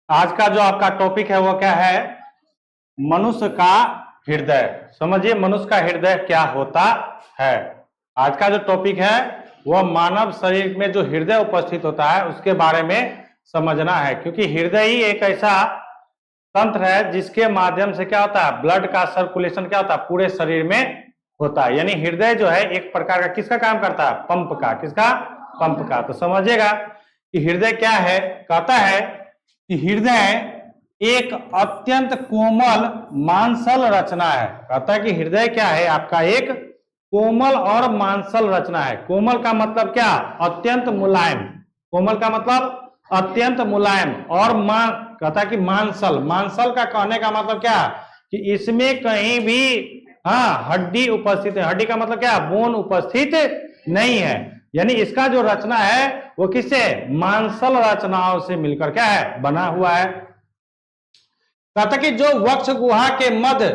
आज का जो आपका टॉपिक है वो क्या है? मनुष्य का हृदय। समझिए मनुष्य का हृदय क्या होता है। आज का जो टॉपिक है वह मानव शरीर में जो हृदय उपस्थित होता है उसके बारे में समझना है, क्योंकि हृदय ही एक ऐसा तंत्र है जिसके माध्यम से क्या होता है, ब्लड का सर्कुलेशन क्या होता है, पूरे शरीर में होता है। यानी हृदय जो है एक प्रकार का किसका काम करता है? पंप का। किसका? पंप का। तो समझिएगा कि हृदय क्या है। कहता है कि हृदय एक अत्यंत कोमल मांसल रचना है। कहता है कि हृदय क्या है? आपका एक कोमल और मांसल रचना है। कोमल का मतलब क्या? अत्यंत मुलायम। कोमल का मतलब अत्यंत मुलायम। और कहता है कि मांसल, मांसल का कहने का मतलब क्या कि इसमें कहीं भी हड्डी उपस्थित है। हड्डी का मतलब क्या? बोन उपस्थित नहीं है। यानी इसका जो रचना है वो किससे? मांसल रचनाओं से मिलकर क्या है? बना हुआ है। कहता कि जो वक्ष गुहा के मध्य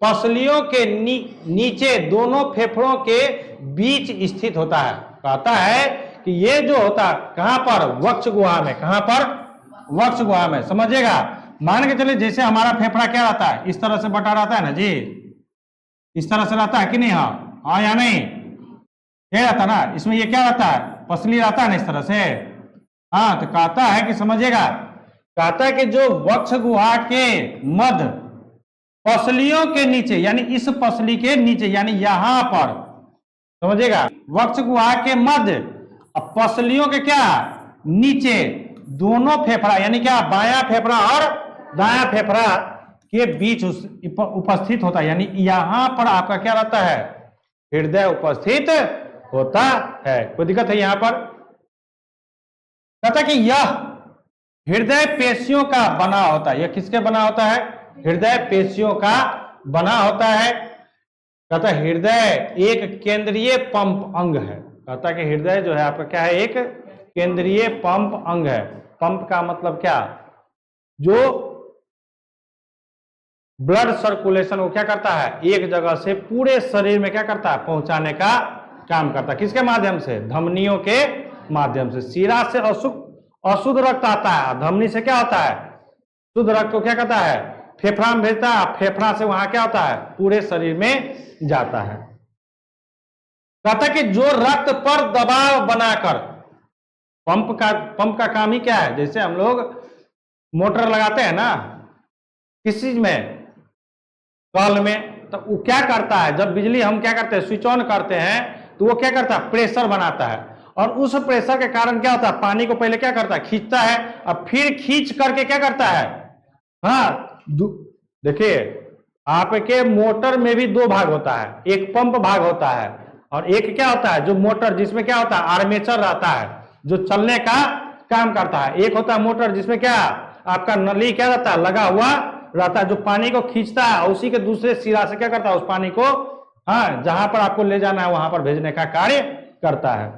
पसलियों के नीचे दोनों फेफड़ों के बीच स्थित होता है। कहता है कि ये जो होता है कहां पर? वक्ष गुहा में। कहां पर? वक्ष गुहा में। समझिएगा, मान के चलिए जैसे हमारा फेफड़ा क्या रहता है, इस तरह से बटा रहता है ना जी, इस तरह से रहता है कि नहीं? हाँ या नहीं? ये रहता ना, इसमें ये क्या रहता है? पसली रहता है ना इस तरह से। हाँ, तो कहता है कि समझिएगा, कहता है कि जो वक्ष गुहा के मध्य पसलियों के नीचे, यानी इस पसली के नीचे, यानी यहां पर समझिएगा, वक्ष गुहा के मध्य पसलियों के क्या नीचे दोनों फेफड़ा, यानी क्या बायां फेफड़ा और दायां फेफड़ा के बीच उपस्थित होता है। यानी यहां पर आपका क्या रहता है? हृदय उपस्थित होता है। कोई दिक्कत है यहां पर? कहता कि यह हृदय पेशियों का बना होता है। यह किसके बना होता है? हृदय पेशियों का बना होता है। कहता है हृदय एक केंद्रीय पंप अंग है। कहता है कि हृदय जो है आपका क्या है? एक केंद्रीय पंप अंग है। पंप का मतलब क्या? जो ब्लड सर्कुलेशन को क्या करता है? एक जगह से पूरे शरीर में क्या करता है? पहुंचाने का काम करता है। किसके माध्यम से? धमनियों के माध्यम से। शिरा से अशुद्ध रक्त आता है, धमनी से क्या होता है? शुद्ध रक्त को क्या करता है? फेफड़ा में भेजता है, फेफड़ा से वहां क्या होता है? पूरे शरीर में जाता है। कहता कि जो रक्त पर दबाव बनाकर, पंप का काम ही क्या है? जैसे हम लोग मोटर लगाते हैं ना किस चीज में? कल में। तो वो क्या करता है? जब बिजली हम क्या करते हैं? स्विच ऑन करते हैं तो वो क्या करता है? प्रेशर बनाता है। और उस प्रेशर के कारण क्या होता है? पानी को पहले क्या करता है? खींचता है, और फिर खींच करके क्या करता है? देखिए आपके मोटर में भी दो भाग होता है, एक पंप भाग होता है और एक क्या होता है? जो मोटर, जिसमें क्या होता है? आर्मेचर रहता है जो चलने का काम करता है। एक होता है मोटर जिसमें क्या आपका नली क्या रहता है? लगा हुआ रहता है, जो पानी को खींचता है, उसी के दूसरे सिरा से क्या करता है? उस पानी को जहां पर आपको ले जाना है वहां पर भेजने का कार्य करता है।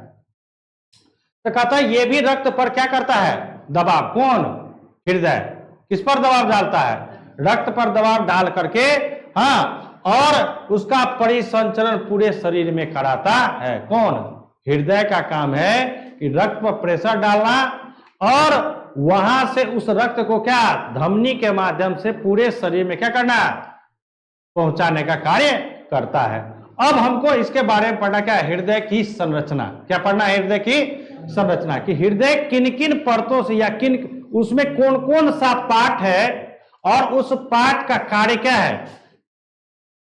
तो कहता है ये भी रक्त पर क्या करता है? दबाव। कौन? हृदय। किस पर दबाव डालता है? रक्त पर दबाव डाल करके और उसका परिसंचरण पूरे शरीर में कराता है। कौन? हृदय का काम है कि रक्त पर प्रेशर डालना और वहां से उस रक्त को क्या धमनी के माध्यम से पूरे शरीर में क्या करना? पहुंचाने का कार्य करता है। अब हमको इसके बारे में पढ़ना क्या है? हृदय की संरचना। क्या पढ़ना है? हृदय की संरचना, कि हृदय किन किन परतों से या किन उसमें कौन कौन सा पार्ट है और उस पार्ट का कार्य क्या है?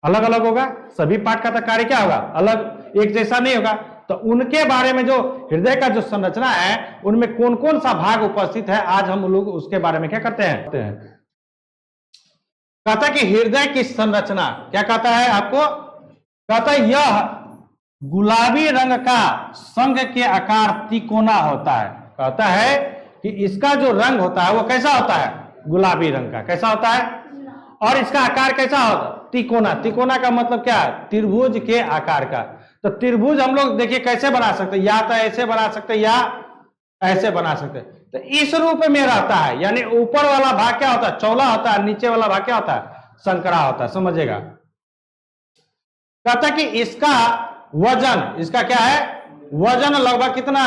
अलग अलग होगा। सभी पार्ट का कार्य क्या होगा? अलग, एक जैसा नहीं होगा। तो उनके बारे में जो हृदय का जो संरचना है उनमें कौन कौन सा भाग उपस्थित है, आज हम लोग उसके बारे में क्या करते हैं? कहता कि हृदय की संरचना क्या कहता है आपको? कहता है यह गुलाबी रंग का संघ के आकार तिकोना होता है। कहता है कि इसका जो रंग होता है वो कैसा होता है? गुलाबी रंग का। कैसा होता है? और इसका आकार कैसा होता है? तिकोना। तिकोना का मतलब क्या है? त्रिभुज के आकार का। तो त्रिभुज हम लोग देखिए कैसे बना सकते हैं, या तो ऐसे बना सकते हैं या ऐसे बना सकते हैं। तो इस रूप में रहता है, यानी ऊपर वाला भाग क्या होता है? चौला होता है, नीचे वाला भाग क्या होता है? संकरा होता है। समझिएगा, कहता कि इसका वजन, इसका क्या है? वजन लगभग कितना?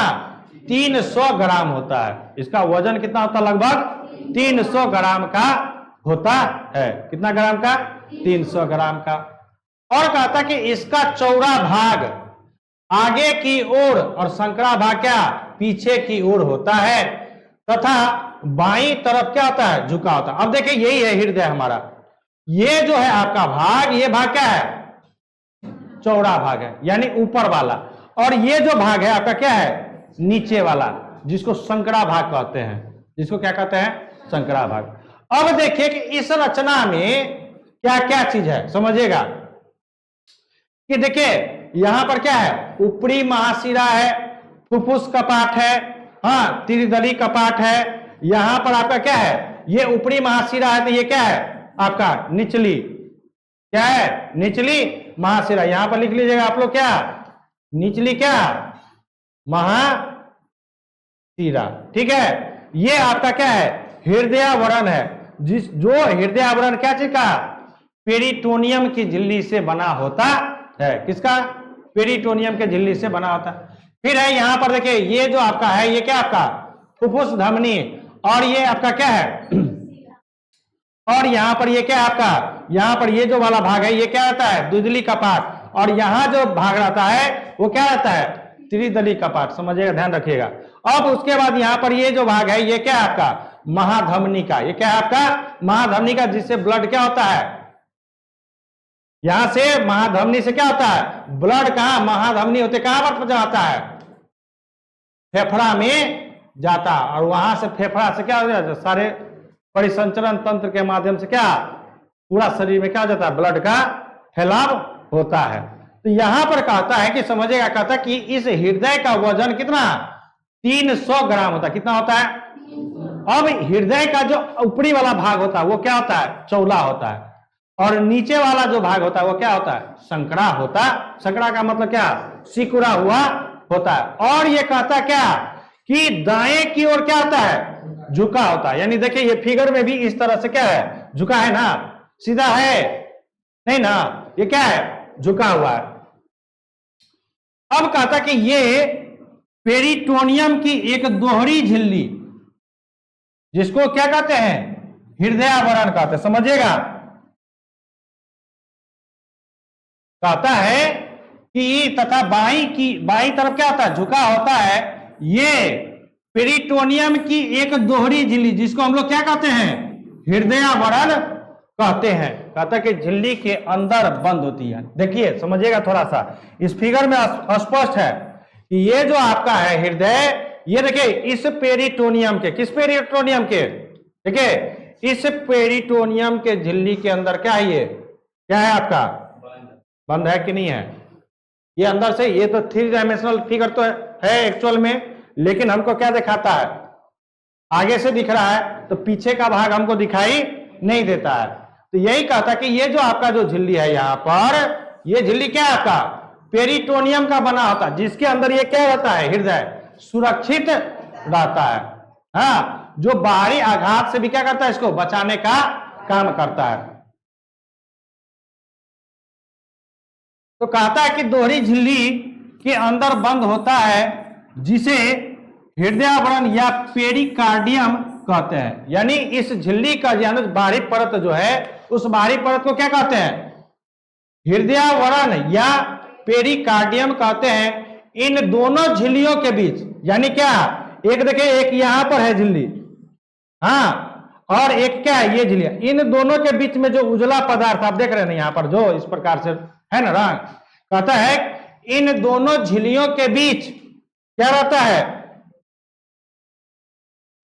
300 ग्राम होता है। इसका वजन कितना होता है? लगभग 300 ग्राम का होता है। कितना ग्राम का? 300 ग्राम का। और कहता कि इसका चौड़ा भाग आगे की ओर और संकरा भाग क्या? पीछे की ओर होता है तथा बाईं तरफ क्या होता है? झुका होता है। अब देखिए यही है हृदय हमारा। ये जो है आपका भाग, ये भाग क्या है? चौड़ा भाग है, यानी ऊपर वाला। और ये जो भाग है आपका क्या है? नीचे वाला, जिसको संकरा भाग कहते हैं। जिसको क्या कहते हैं? संकरा भाग। अब देखिए कि इस रचना में क्या क्या चीज है, समझिएगा। कि देखिए यहां पर क्या है? ऊपरी महाशिरा है, फुफ्फुस कपाट है, हाँ, त्रिदली कपाट है। यहां पर आपका क्या है? ये ऊपरी महाशिरा है, तो ये क्या है आपका? निचली, क्या है? निचली महाशिरा। यहां पर लिख लीजिएगा आप लोग, क्या? निचली क्या? महाशिरा। ठीक है। ये आपका क्या है? हृदयावरण है। जो हृदयावरण क्या चीज का? पेरिटोनियम की झिल्ली से बना होता है। किसका? पेरिटोनियम के झिल्ली से बना होता है। फिर है यहां पर देखिए, ये जो आपका है, ये क्या आपका? फुफ्फुस धमनी। और ये आपका क्या है? और यहां पर ये क्या आपका? यहां पर ये जो वाला भाग है, ये क्या रहता है? द्विदली कपाट। और यहां जो भाग रहता है वो क्या रहता है? त्रिदली कपाट। समझिएगा, ध्यान रखिएगा। अब उसके बाद यहां पर ये जो भाग है, ये क्या है आपका? महाधमनी का। ये क्या है आपका? महाधमनी का, जिससे ब्लड क्या होता है? यहां से महाधमनी से क्या होता है? ब्लड कहां? महाधमनी होते कहां पर जाता है? फेफड़ा में जाता। और वहां से फेफड़ा से क्या हो जाता है? सारे परिसंचरण तंत्र के माध्यम से क्या पूरा शरीर में क्या हो जाता है? ब्लड का फैलाव होता है। तो यहां पर कहता है कि समझिएगा, कहता है कि इस हृदय का वजन कितना? 300 ग्राम होता है। कितना होता है? अब हृदय का जो ऊपरी वाला भाग होता है वो क्या होता है? चौड़ा होता है। और नीचे वाला जो भाग होता है वो क्या होता है? संकरा होता है। संकरा का मतलब क्या? सिकुड़ा हुआ होता है। और ये कहता क्या कि दाएं की ओर क्या होता है? झुका होता है। यानी देखिए ये फिगर में भी इस तरह से क्या है? झुका है ना? सीधा है नहीं ना? ये क्या है? झुका हुआ है। अब कहता कि ये पेरिटोनियम की एक दोहरी झिल्ली, जिसको क्या कहते हैं? हृदयावरण कहते हैं। समझिएगा, कहता है कि तथा बाईं तरफ क्या होता है? झुका होता है। ये पेरिटोनियम की एक दोहरी झिल्ली, जिसको हम लोग क्या कहते हैं? हृदयावरण कहते हैं। कहता है कि झिल्ली के अंदर बंद होती है। देखिए समझिएगा थोड़ा सा, इस फिगर में स्पष्ट है कि ये जो आपका है हृदय, ये देखिए इस पेरिटोनियम के, किस पेरिटोनियम के? देखिए इस पेरिटोनियम के झिल्ली के अंदर क्या है? ये क्या है आपका? बंद है कि नहीं है? ये अंदर से, ये तो 3 डायमेंशनल फिगर तो है एक्चुअल में, लेकिन हमको क्या दिखाता है? आगे से दिख रहा है, तो पीछे का भाग हमको दिखाई नहीं देता है। तो यही कहता कि ये जो आपका जो झिल्ली है यहां पर, ये झिल्ली क्या है आपका? पेरिटोनियम का बना होता है, जिसके अंदर ये क्या रहता है? हृदय सुरक्षित रहता है। हाँ, जो बाहरी आघात से भी क्या करता है? इसको बचाने का काम करता है। तो कहता है कि दोहरी झिल्ली के अंदर बंद होता है, जिसे हृदयावरण या पेरिकार्डियम कहते हैं। यानी इस झिल्ली का बाहरी परत जो है, उस बाहरी परत को क्या कहते हैं? हृदयावरण या पेरिकार्डियम कहते हैं। इन दोनों झिल्लियों के बीच, यानी क्या? एक देखिए, एक यहां पर है झिल्ली, हाँ, और एक क्या है? ये झिल्ली। इन दोनों के बीच में जो उजला पदार्थ आप देख रहे हैं यहां पर, जो इस प्रकार से है ना रंग, कहता है इन दोनों झिल्लियों के बीच क्या रहता है?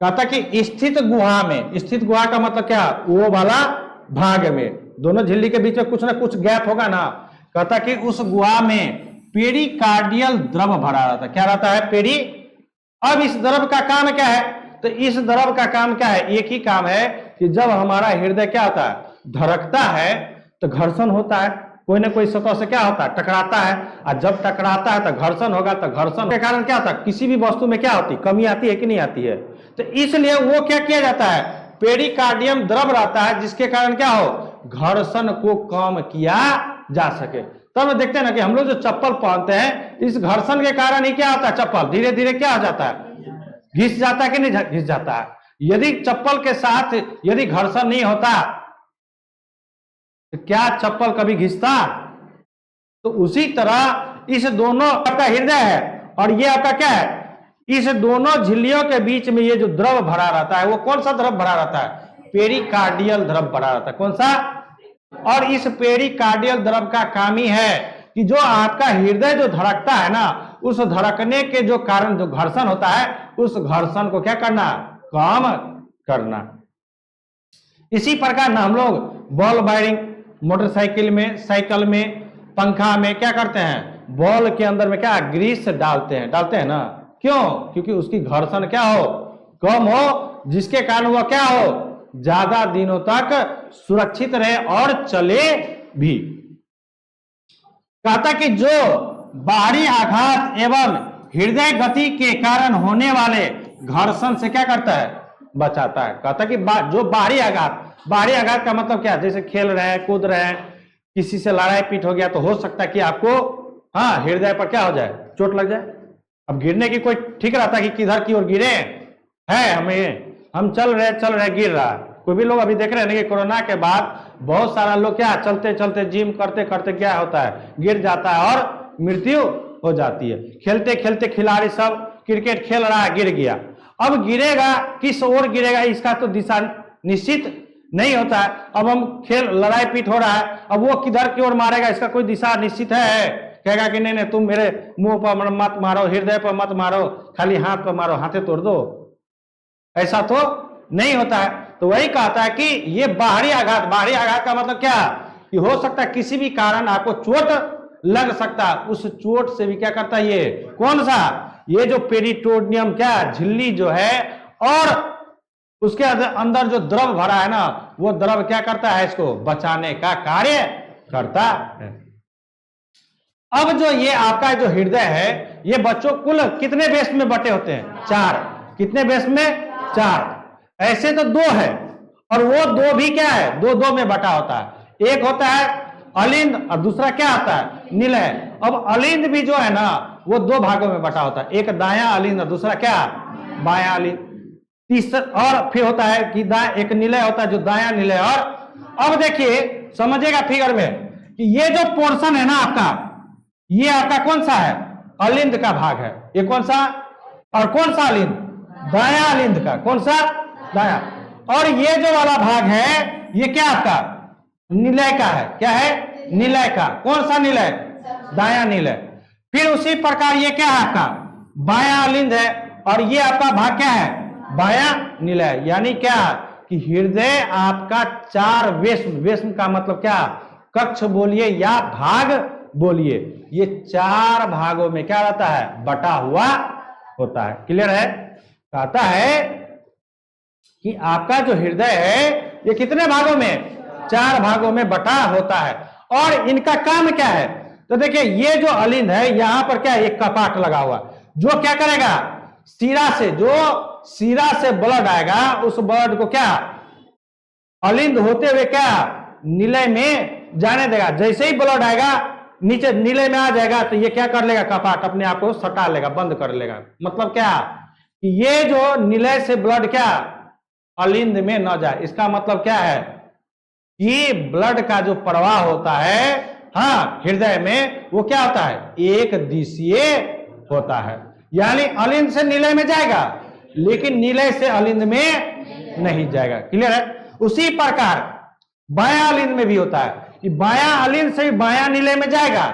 कहता कि स्थित गुहा में, स्थित गुहा का मतलब क्या? वो वाला भाग में, दोनों झिल्ली के बीच में कुछ ना कुछ गैप होगा ना। कहता कि उस गुहा में पेरिकार्डियल द्रव भरा रहता है। क्या रहता है? पेरी। अब इस द्रव का काम क्या है? तो इस द्रव का काम क्या है? एक ही काम है कि जब हमारा हृदय क्या होता है? धड़कता है, तो घर्षण होता है, कोई ना कोई सतह से क्या होता है? टकराता है। और जब टकराता है तो घर्षण होगा, तो घर्षण के कारण क्या होता है? किसी भी वस्तु में क्या होती? कमी आती है कि नहीं आती है? तो इसलिए वो क्या किया जाता है? पेरिकार्डियम द्रव रहता है, जिसके कारण क्या हो? घर्षण को कम किया जा सके। तब देखते हैं ना कि हम लोग जो चप्पल पहनते हैं, इस घर्षण के कारण ही क्या होता है? चप्पल धीरे धीरे क्या हो जाता है? घिस जाता है कि नहीं घिस जाता है? यदि चप्पल के साथ यदि घर्षण नहीं होता तो क्या चप्पल कभी घिसता? तो उसी तरह इस दोनों आपका हृदय है और ये आपका क्या है, इस दोनों झिल्लियों के बीच में ये जो द्रव भरा रहता है वो कौन सा द्रव भरा रहता है? पेरिकार्डियल द्रव भरा रहता है। कौन सा? और इस पेरिकार्डियल द्रव का काम ही है कि जो आपका हृदय जो धड़कता है ना, उस धड़कने के जो कारण जो घर्षण होता है उस घर्षण को क्या करना? कम करना। इसी प्रकार ना हम लोग बॉल वायरिंग मोटरसाइकिल में, साइकिल में, पंखा में क्या करते हैं? बॉल के अंदर में क्या ग्रीस डालते हैं ना। क्यों? क्योंकि उसकी घर्षण क्या हो? कम हो, जिसके कारण वह क्या हो? ज्यादा दिनों तक सुरक्षित रहे और चले भी। कहता कि जो बाहरी आघात एवं हृदय गति के कारण होने वाले घर्षण से क्या करता है? बचाता है। कहता कि जो बाहरी आघात का मतलब क्या? जैसे खेल रहे हैं, कूद रहे हैं, किसी से लड़ाई पीट हो गया तो हो सकता है कि आपको हृदय पर क्या हो जाए? चोट लग जाए। अब गिरने की कोई ठीक रहता है कि किधर की ओर गिरे है? हम चल रहे गिर रहा है। कोई भी लोग अभी देख रहे हैं ना कि कोरोना के बाद बहुत सारा लोग क्या चलते चलते जिम करते करते क्या होता है? गिर जाता है और मृत्यु हो जाती है। खेलते खेलते खिलाड़ी सब क्रिकेट खेल रहा है, गिर गया। अब गिरेगा, किस ओर गिरेगा इसका तो दिशा निश्चित नहीं होता है। अब हम लड़ाई पीट हो रहा है, अब वो किधर की ओर मारेगा इसका कोई दिशा निश्चित है? कहेगा कि नहीं तुम मेरे मुंह पर मत मारो, हृदय पर मत मारो, खाली हाथ पर मारो, हाथे तोड़ दो। ऐसा तो नहीं होता है। तो वही कहता है कि ये बाहरी आघात का मतलब क्या? कि हो सकता है किसी भी कारण आपको चोट लग सकता है। उस चोट से भी क्या करता है? ये कौन सा? ये जो पेरिटोनियम क्या झिल्ली जो है और उसके अंदर जो द्रव भरा है ना, वो द्रव क्या करता है? इसको बचाने का कार्य करता है। अब जो ये आपका जो हृदय है, ये बच्चों कुल कितने बेस में बटे होते हैं? 4। कितने बेस में? 4। ऐसे तो 2 है और वो 2 भी क्या है? 2 में बटा होता है। एक होता है अलिंद और दूसरा क्या आता है? निलय। अब अलिंद भी जो है ना वो 2 भागों में बटा होता है। एक दायां अलिंद और दूसरा क्या? बायां अलिंद। तीसरा और फिर होता है कि एक निलय होता है जो दायां निलय। और अब देखिए समझिएगा फिगर में कि ये जो पोर्शन है ना आपका, ये आपका कौन सा है? अलिंद का भाग है। ये कौन सा? और कौन सा अलिंद? दायां अलिंद का। कौन सा? दायां। और ये जो वाला भाग है ये क्या आपका? निलय का है। क्या है? निलय का। कौन सा निलय? दायां निलय। फिर उसी प्रकार ये क्या है आपका? बायां अलिंद है और ये आपका भाग क्या है? बायां निलय। यानी क्या कि हृदय आपका 4 वेश्म का मतलब क्या? कक्ष बोलिए या भाग बोलिए, ये 4 भागों में क्या रहता है? बटा हुआ होता है। क्लियर है? कहता है कि आपका जो हृदय है ये कितने भागों में? 4 भागों में बटा होता है। और इनका काम क्या है? तो देखिए ये जो अलिंद है यहां पर क्या है? एक कपाट लगा हुआ जो क्या करेगा? सिरा से ब्लड आएगा, उस ब्लड को क्या अलिंद होते हुए क्या निलय में जाने देगा। जैसे ही ब्लड आएगा नीचे निलय में आ जाएगा तो ये क्या कर लेगा? कपाट अपने आप को सटा लेगा, बंद कर लेगा। मतलब क्या कि ये जो निलय से ब्लड क्या अलिंद में न जाए। इसका मतलब क्या है कि ब्लड का जो प्रवाह होता है हृदय में वो क्या होता है? एक दिशीय होता है। यानी अलिंद से निलय में जाएगा लेकिन निलय से अलिंद में नहीं जाएगा। क्लियर है? उसी प्रकार बायां अलिंद में भी होता है कि बायां अलिंद से बायां निलय में जाएगा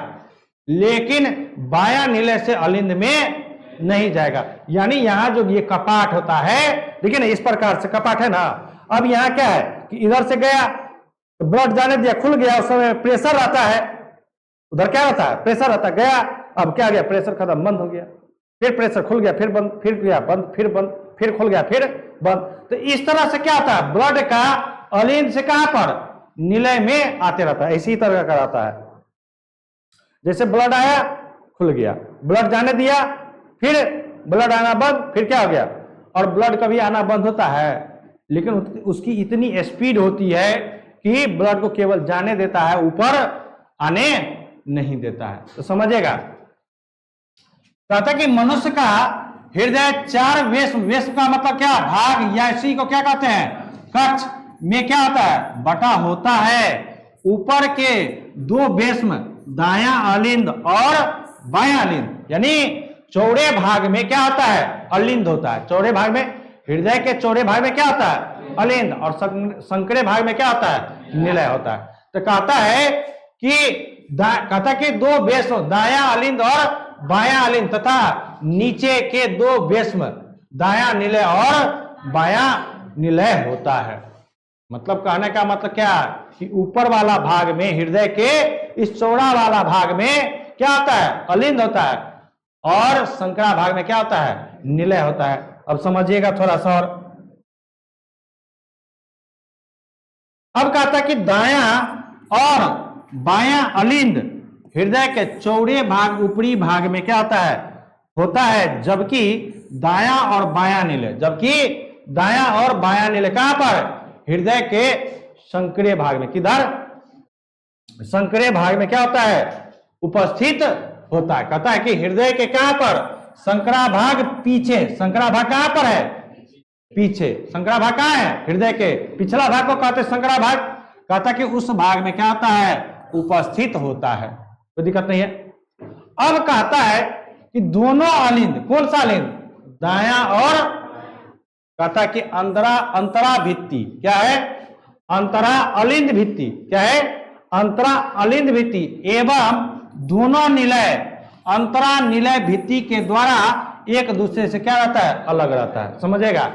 लेकिन बायां निलय से अलिंद में नहीं जाएगा। यानी यहां जो ये कपाट होता है, देखिए ना इस प्रकार से कपाट है ना। अब यहां क्या है कि इधर से गया तो ब्लड जाने दिया, खुल गया, उस समय प्रेशर रहता है, उधर क्या रहता है? प्रेशर रहता है। गया, अब क्या गया? प्रेशर खत्म, बंद हो गया। फिर प्रेशर खुल गया, फिर बंद, फिर गया बंद, फिर बंद, फिर खुल गया, फिर बंद। तो इस तरह से क्या होता है? ब्लड का अलिंद से कहां पर? निलय में आते रहता है। इसी तरह का रहता है। जैसे ब्लड आया खुल गया, ब्लड जाने दिया, फिर ब्लड आना बंद, फिर क्या हो गया? और ब्लड कभी आना बंद होता है लेकिन उसकी इतनी स्पीड होती है कि ब्लड को केवल जाने देता है, ऊपर आने नहीं देता है। तो समझिएगा, कहता कि मनुष्य का हृदय चार वेश्म, वेश्म का मतलब क्या, भाग, या इसी को क्या कहते हैं, कक्ष में क्या होता है, बटा होता है। ऊपर के दो वेश्म दायां अलिंद और बायां अलिंद, यानी चौड़े भाग में क्या होता है, अलिंद होता है। चौड़े भाग में, हृदय के चौड़े भाग में क्या होता है, अलिंद, और संकरे भाग में क्या होता है, निलय होता है। तो कहता है कि दो वेश्म दायां अलिंद और बायां अलिंद तथा नीचे के दो वेश्म दायां निलय और बायां निलय होता है। मतलब कहने का मतलब क्या है कि ऊपर वाला भाग में, हृदय के इस चौड़ा वाला भाग में क्या होता है, अलिंद होता है, और संकरा भाग में क्या होता है, निलय होता है। अब समझिएगा थोड़ा सा और। अब कहता है कि दायां और बायां अलिंद हृदय के चौड़े भाग, ऊपरी भाग में क्या होता है, जबकि दायां और बायां निलय, जबकि दायां और बायां निलय कहां पर, हृदय के संकरे भाग में। किधर, संकरे भाग में क्या होता है, उपस्थित होता है। कहता है कि हृदय के कहां पर, संकरा भाग पीछे, संकरा भाग कहां पर है, पीछे। संकरा भाग कहां है, हृदय के पिछला भाग को कहते हैं संकरा भाग। कहता कि उस भाग में क्या होता है, उपस्थित होता है, कोई दिक्कत नहीं है। अब कहता है कि दोनों अलिंद, कौन सा अलिंद, दायां और, कहता कि अंतरा भित्ति, क्या है, अंतरा अलिंद भित्ति, क्या है, अंतरा अलिंद भित्ति एवं दोनों निलय अंतरा निलय भित्ति के द्वारा एक दूसरे से क्या रहता है, अलग रहता है। समझेगा,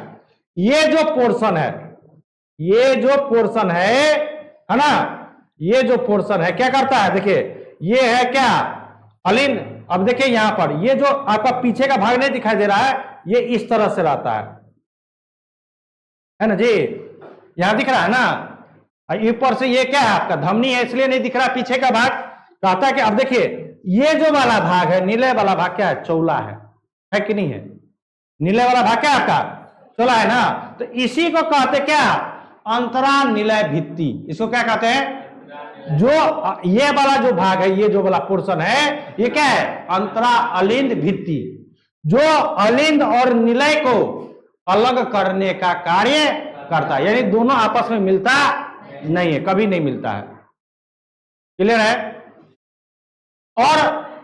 ये जो पोर्शन है, ये जो पोर्शन है ना, ये जो पोर्शन है क्या करता है, देखिए ये है क्या, अलिंद। अब देखिए यहां पर ये जो आपका पीछे का भाग नहीं दिखाई दे रहा है, ये इस तरह से रहता है ना जी, यहां दिख रहा है ना, ऊपर से ये क्या है आपका धमनी है, इसलिए नहीं दिख रहा पीछे का भाग। कहता है कि अब देखिए ये जो वाला भाग है, नीले वाला भाग क्या है, चौला है कि नहीं है, नीले वाला भाग क्या आपका चौला है ना। तो इसी को कहते क्या, अंतरा निलय भित्ति। इसको क्या कहते हैं, जो ये वाला जो भाग है, ये जो वाला पोर्शन है, ये क्या है, अंतरा अलिंद भित्ति, जो अलिंद और निलय को अलग करने का कार्य करता है। यानी दोनों आपस में मिलता नहीं है, कभी नहीं मिलता है। क्लियर है। और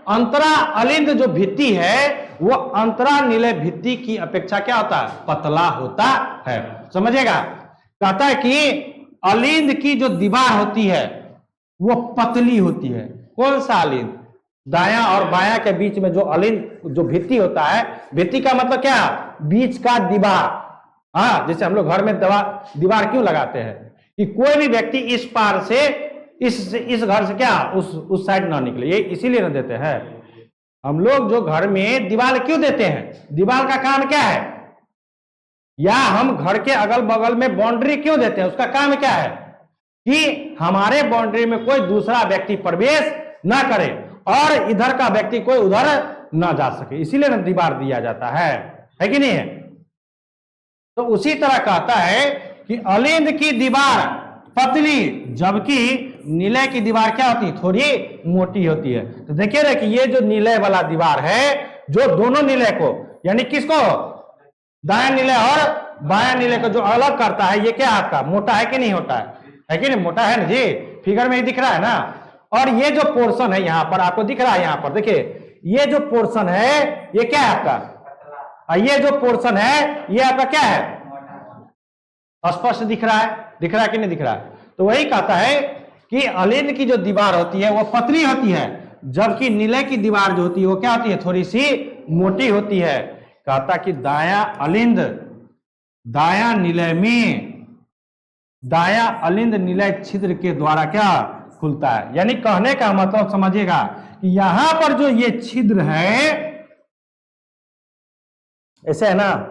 अंतरा अलिंद जो भित्ति है, वो अंतरा निलय भित्ति की अपेक्षा क्या होता है, पतला होता है। समझेगा, कहता है कि अलिंद की जो दीवार होती है वो पतली होती है। कौन सा अलिंद, दायां और बायां के बीच में जो अलिंद जो भित्ति होता है, भित्ति का मतलब क्या, बीच का दीवार। हाँ, जैसे हम लोग घर में दीवार क्यों लगाते हैं कि कोई भी व्यक्ति इस पार से इस घर से क्या उस साइड ना निकले, ये इसीलिए ना देते हैं हम लोग। जो घर में दीवार क्यों देते हैं, दीवार का काम क्या है, या हम घर के अगल बगल में बाउंड्री क्यों देते हैं, उसका काम क्या है कि हमारे बाउंड्री में कोई दूसरा व्यक्ति प्रवेश ना करे और इधर का व्यक्ति कोई उधर ना जा सके, इसीलिए ना दीवार दिया जाता है कि नहीं है। तो उसी तरह कहता है कि अलिंद की दीवार पतली, जबकि नीले की दीवार क्या होती है, थोड़ी मोटी होती है। तो देखिए ना कि ये जो नीले वाला दीवार है, जो दोनों नीले को, यानी किसको, दायां नीले और बायां नीले को जो अलग करता है, ये क्या आपका मोटा है कि नहीं होता है कि नहीं, मोटा है ना जी, फिगर में ही दिख रहा है ना। और ये जो पोर्शन है यहां पर आपको दिख रहा है, यहां पर देखिए ये जो पोर्शन है ये क्या है आपका, ये जो पोर्शन है ये आपका क्या है, स्पष्ट दिख रहा है कि नहीं दिख रहा है। तो वही कहता है कि अलिंद की जो दीवार होती है वो पतली होती है, जबकि नीले की दीवार जो होती है वो क्या होती है, थोड़ी सी मोटी होती है। कहता कि दायां अलिंद दायां निलय में, दायां अलिंद निलय छिद्र के द्वारा क्या खुलता है। यानी कहने का मतलब समझिएगा कि यहां पर जो ये छिद्र है, ऐसे है ना,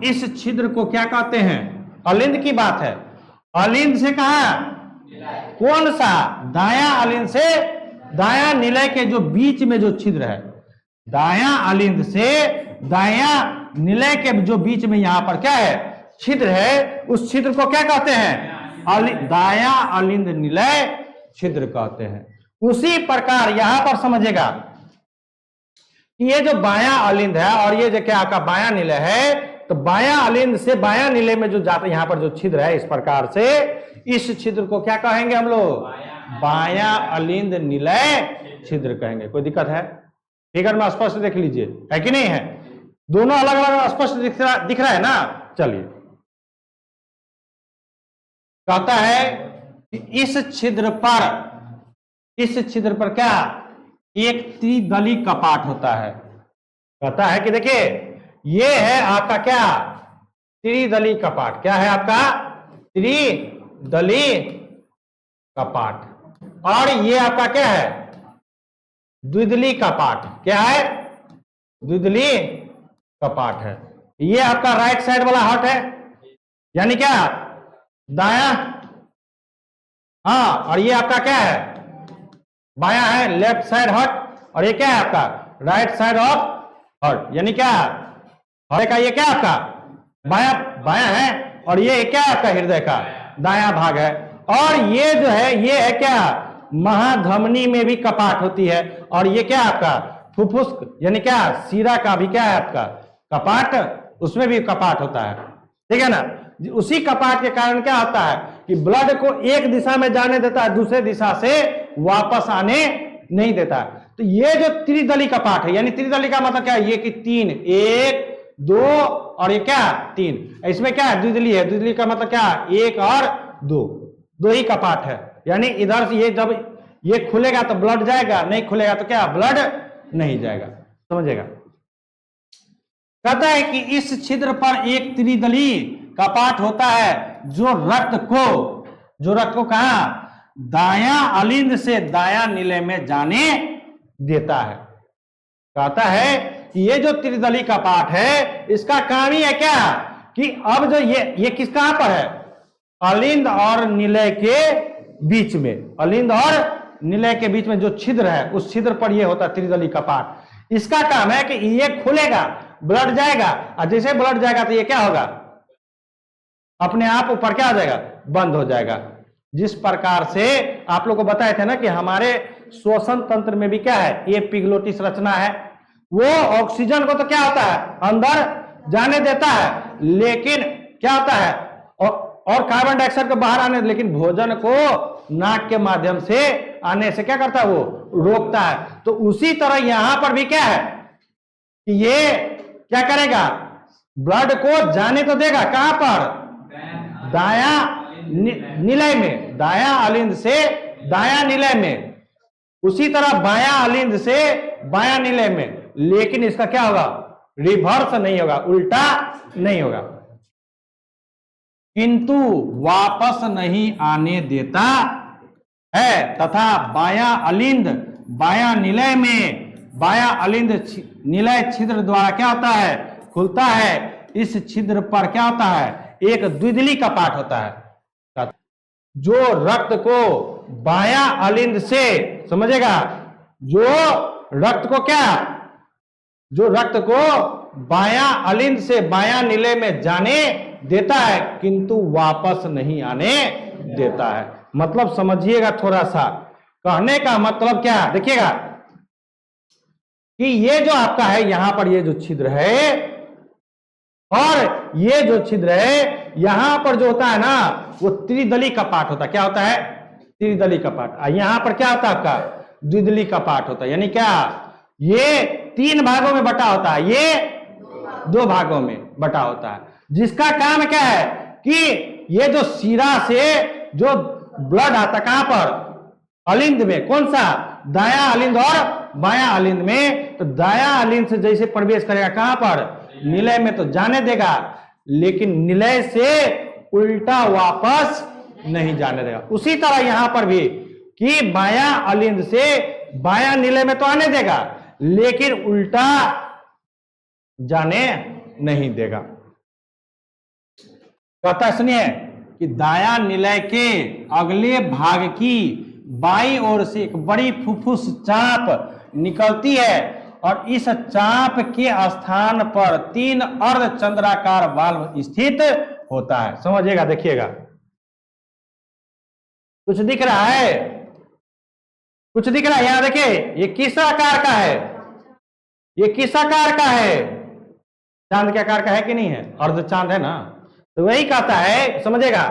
इस छिद्र को क्या कहते हैं, अलिंद की बात है। अलिंद से कहा, कौन सा, दायां अलिंद से दायां निलय के जो बीच में जो छिद्र है, दायां अलिंद से दायां निलय के जो बीच में यहां पर क्या है, छिद्र है, उस छिद्र को क्या कहते हैं, दायां अलिंद निलय छिद्र कहते हैं। उसी प्रकार यहां पर समझेगा कि ये जो बायां अलिंद है और ये जो क्या आपका बायां निलय है, तो बायां अलिंद से बायां निलय में जो जाता है, यहां पर जो छिद्र है इस प्रकार से, इस छिद्र को क्या कहेंगे हम लोग? बायां अलिंद निलय छिद्र कहेंगे। कोई दिक्कत है? फिगर में स्पष्ट देख लीजिए, है कि नहीं है? दोनों अलग अलग स्पष्ट दिख रहा है ना? चलिए, कहता है कि इस छिद्र पर क्या एक त्रिदली कपाट होता है। कहता है कि देखिए, ये है आपका क्या? त्रिदली कपाट। क्या है आपका? त्रिदली कपाट। और ये आपका क्या है? द्विदली कपाट। क्या है? द्विदली कपाट है। ये आपका राइट साइड वाला हट है, यानी क्या? दाया। हाँ, और ये आपका क्या है? बायां है, लेफ्ट साइड हट। और ये क्या है आपका? राइट साइड ऑफ हट, यानी क्या? हृदय का ये क्या आपका? बायां है, और ये क्या आपका? हृदय का दायां भाग है। और ये जो है, ये है क्या? महाधमनी में भी कपाट होती है। और ये क्या आपका? फुफ्फुस, यानी क्या? सीरा का भी क्या है आपका? कपाट, उसमें भी कपाट होता है। ठीक है ना? उसी कपाट के कारण क्या होता है कि ब्लड को एक दिशा में जाने देता है, दूसरे दिशा से वापस आने नहीं देता। तो ये जो त्रिदली कपाट है, यानी त्रिदली का मतलब क्या है? ये कि तीन, एक, दो और ये क्या? तीन। इसमें क्या है? द्विदली है। द्विदली का मतलब क्या? एक और दो, दो ही कपाट है। यानी इधर से ये जब ये खुलेगा तो ब्लड जाएगा, नहीं खुलेगा तो क्या? ब्लड नहीं जाएगा। समझेगा? कहता है कि इस छिद्र पर एक त्रिदली कपाट होता है जो रक्त को कहा? दायां अलिंद से दायां निलय में जाने देता है। कहता है कि ये जो त्रिदली कपाट है, इसका काम ही है क्या? कि अब जो ये किस कहां पर है? अलिंद और निलय के बीच में, अलिंद और निलय के बीच में जो छिद्र है, उस छिद्र पर ये होता है त्रिदली कपाट। इसका काम है कि ये खुलेगा, ब्लड जाएगा, और जैसे ब्लड जाएगा तो ये क्या होगा? अपने आप ऊपर क्या हो जाएगा? बंद हो जाएगा। जिस प्रकार से आप लोग को बताए थे ना कि हमारे श्वसन तंत्र में भी क्या है? ये पिगलोटिस रचना है। वो ऑक्सीजन को तो क्या होता है? अंदर जाने देता है, लेकिन क्या होता है? और कार्बन डाइऑक्साइड को बाहर आने, लेकिन भोजन को नाक के माध्यम से आने से क्या करता है? वो रोकता है। तो उसी तरह यहां पर भी क्या है कि ये क्या करेगा? ब्लड को जाने तो देगा, कहां पर? दायां निलय में, दायां अलिंद से दायां निलय में। उसी तरह बायां अलिंद से बायां निलय में, लेकिन इसका क्या होगा? रिवर्स नहीं होगा, उल्टा नहीं होगा, किंतु वापस नहीं आने देता है। तथा बायां अलिंद बायां निलय में, बायां अलिंद निलय छिद्र द्वारा क्या होता है? खुलता है। इस छिद्र पर क्या होता है? एक द्विदली कपाट होता है जो रक्त को बायां अलिंद से, समझेगा, जो रक्त को बायां अलिंद से बायां निलय में जाने देता है, किंतु वापस नहीं आने देता है। मतलब समझिएगा थोड़ा सा, कहने का मतलब क्या? देखिएगा कि ये जो आपका है, यहां पर ये जो छिद्र है और ये जो छिद्र है, यहां पर जो होता है ना, वो त्रिदली कपाट होता है। क्या होता है? त्रिदली कपाट। यहां पर क्या होता है आपका? द्विदली कपाट होता है। यानी क्या? ये तीन भागों में बटा होता है, ये दो भागों में बटा होता है, जिसका काम क्या है कि ये जो शिरा से जो ब्लड आता, कहां पर? अलिंद में। कौन सा? दायां अलिंद और बायां अलिंद में। तो दायां अलिंद से जैसे प्रवेश करेगा, कहां पर? निलय में, तो जाने देगा, लेकिन निलय से उल्टा वापस नहीं जाने देगा। उसी तरह यहां पर भी कि बायां अलिंद से बायां निलय में तो आने देगा, लेकिन उल्टा जाने नहीं देगा। कहता सुनिए कि दायां निलय के अगले भाग की बाईं ओर से एक बड़ी फुफ्फुस चाप निकलती है, और इस चाप के स्थान पर तीन अर्धचंद्राकार वाल्व स्थित होता है। समझिएगा, देखिएगा, कुछ दिख रहा है? कुछ दिख रहा है? यहां देखिए, ये किस आकार का है? ये किस आकार का है? चांद के आकार का है कि नहीं है? अर्ध चांद है ना। तो वही कहता है, समझेगा,